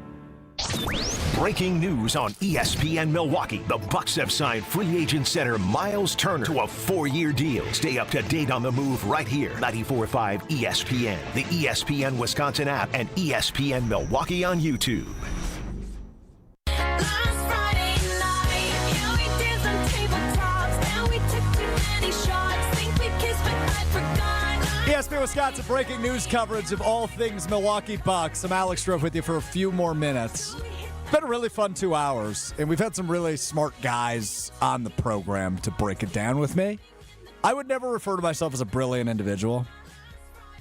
Breaking news on ESPN Milwaukee. The Bucks have signed free agent center Myles Turner to a 4-year deal. Stay up to date on the move right here. 94.5 ESPN, the ESPN Wisconsin app, and ESPN Milwaukee on YouTube. ESPN Wisconsin breaking news coverage of all things Milwaukee Bucks. I'm Alex Strofe with you for a few more minutes. It's been a really fun 2 hours, and we've had some really smart guys on the program to break it down with me. I would never refer to myself as a brilliant individual.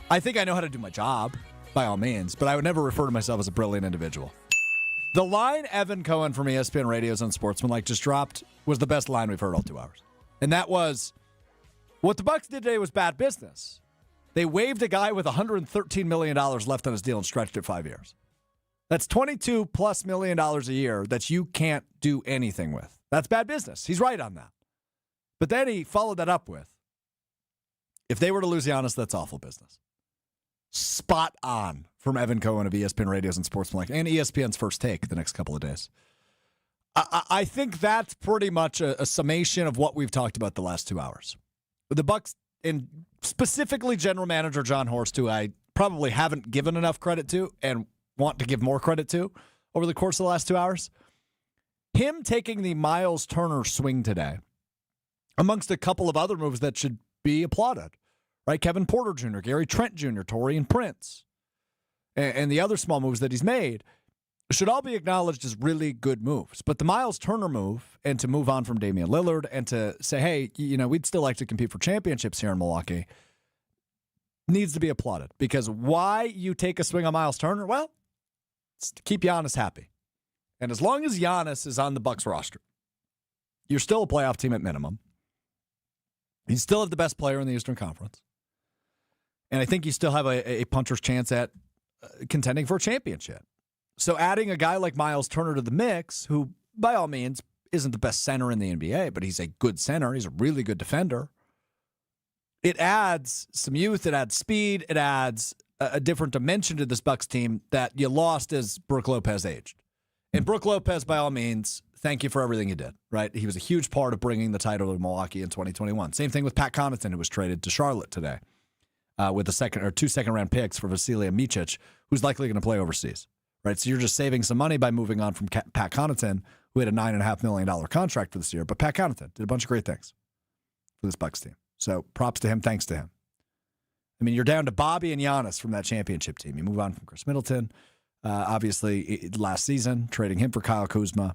I think I know how to do my job, by all means, but I would never refer to myself as a brilliant individual. The line Evan Cohen from ESPN Radio's Unsportsmanlike just dropped was the best line we've heard all 2 hours. And that was, what the Bucks did today was bad business. They waived a guy with $113 million left on his deal and stretched it 5 years. That's $22+ million a year that you can't do anything with. That's bad business. He's right on that. But then he followed that up with, if they were to lose Giannis, that's awful business. Spot on from Evan Cohen of ESPN Radio's and Sportsmanlike and ESPN's First Take the next couple of days. I think that's pretty much a summation of what we've talked about the last 2 hours. The Bucks, and specifically general manager John Horst, who I probably haven't given enough credit to and want to give more credit to over the course of the last 2 hours. Him taking the Myles Turner swing today, amongst a couple of other moves that should be applauded, right? Kevin Porter Jr., Gary Trent Jr., Taurean Prince, and the other small moves that he's made should all be acknowledged as really good moves. But the Myles Turner move, and to move on from Damian Lillard, and to say, hey, we'd still like to compete for championships here in Milwaukee, needs to be applauded. Because why you take a swing on Myles Turner? Well, it's to keep Giannis happy. And as long as Giannis is on the Bucks roster, you're still a playoff team at minimum. You still have the best player in the Eastern Conference. And I think you still have a puncher's chance at contending for a championship. So adding a guy like Myles Turner to the mix, who by all means isn't the best center in the NBA, but he's a good center. He's a really good defender. It adds some youth. It adds speed. It adds a different dimension to this Bucks team that you lost as Brook Lopez aged. And Brook Lopez, by all means, thank you for everything you did, right? He was a huge part of bringing the title to Milwaukee in 2021. Same thing with Pat Connaughton, who was traded to Charlotte today with two second-round picks for Vasilija Micic, who's likely going to play overseas, right? So you're just saving some money by moving on from Pat Connaughton, who had a $9.5 million contract for this year. But Pat Connaughton did a bunch of great things for this Bucks team. So props to him, thanks to him. I mean, you're down to Bobby and Giannis from that championship team. You move on from Chris Middleton, obviously last season, trading him for Kyle Kuzma.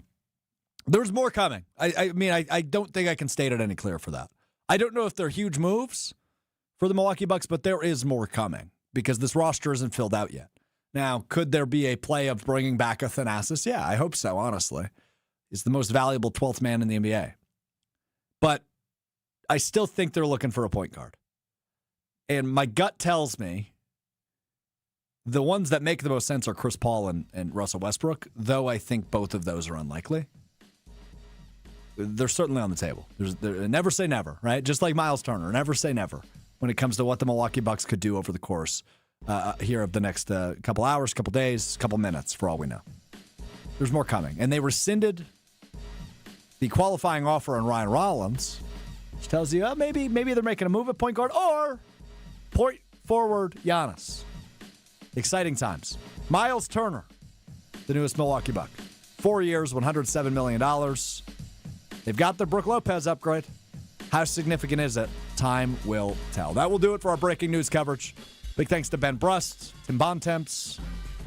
There's more coming. I don't think I can state it any clearer for that. I don't know if they're huge moves for the Milwaukee Bucks, but there is more coming because this roster isn't filled out yet. Now, could there be a play of bringing back a Thanasis? Yeah, I hope so, honestly. He's the most valuable 12th man in the NBA. But I still think they're looking for a point guard. And my gut tells me the ones that make the most sense are Chris Paul and Russell Westbrook, though I think both of those are unlikely. They're certainly on the table. Never say never, right? Just like Myles Turner, never say never when it comes to what the Milwaukee Bucks could do over the course here of the next couple hours, couple days, couple minutes, for all we know. There's more coming. And they rescinded the qualifying offer on Ryan Rollins, which tells you maybe they're making a move at point guard or point forward Giannis. Exciting times. Myles Turner, the newest Milwaukee Buck. 4 years, $107 million. They've got their Brook Lopez upgrade. How significant is it? Time will tell. That will do it for our breaking news coverage. Big thanks to Ben Brust, Tim Bontemps,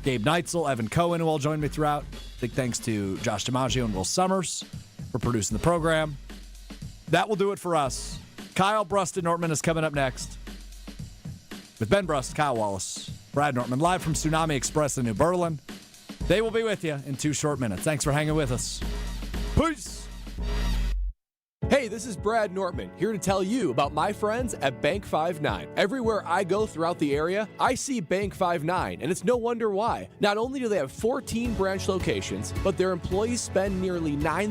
Gabe Neitzel, Evan Cohen, who all joined me throughout. Big thanks to Josh DiMaggio and Will Summers for producing the program. That will do it for us. Kyle Brust and Nortman is coming up next. With Ben Brust, Kyle Wallace, Brad Nortman, live from Tsunami Express in New Berlin. They will be with you in 2 short minutes. Thanks for hanging with us. Peace. Hey, this is Brad Nortman, here to tell you about my friends at Bank 5-9. Everywhere I go throughout the area, I see Bank 5-9, and it's no wonder why. Not only do they have 14 branch locations, but their employees spend nearly 9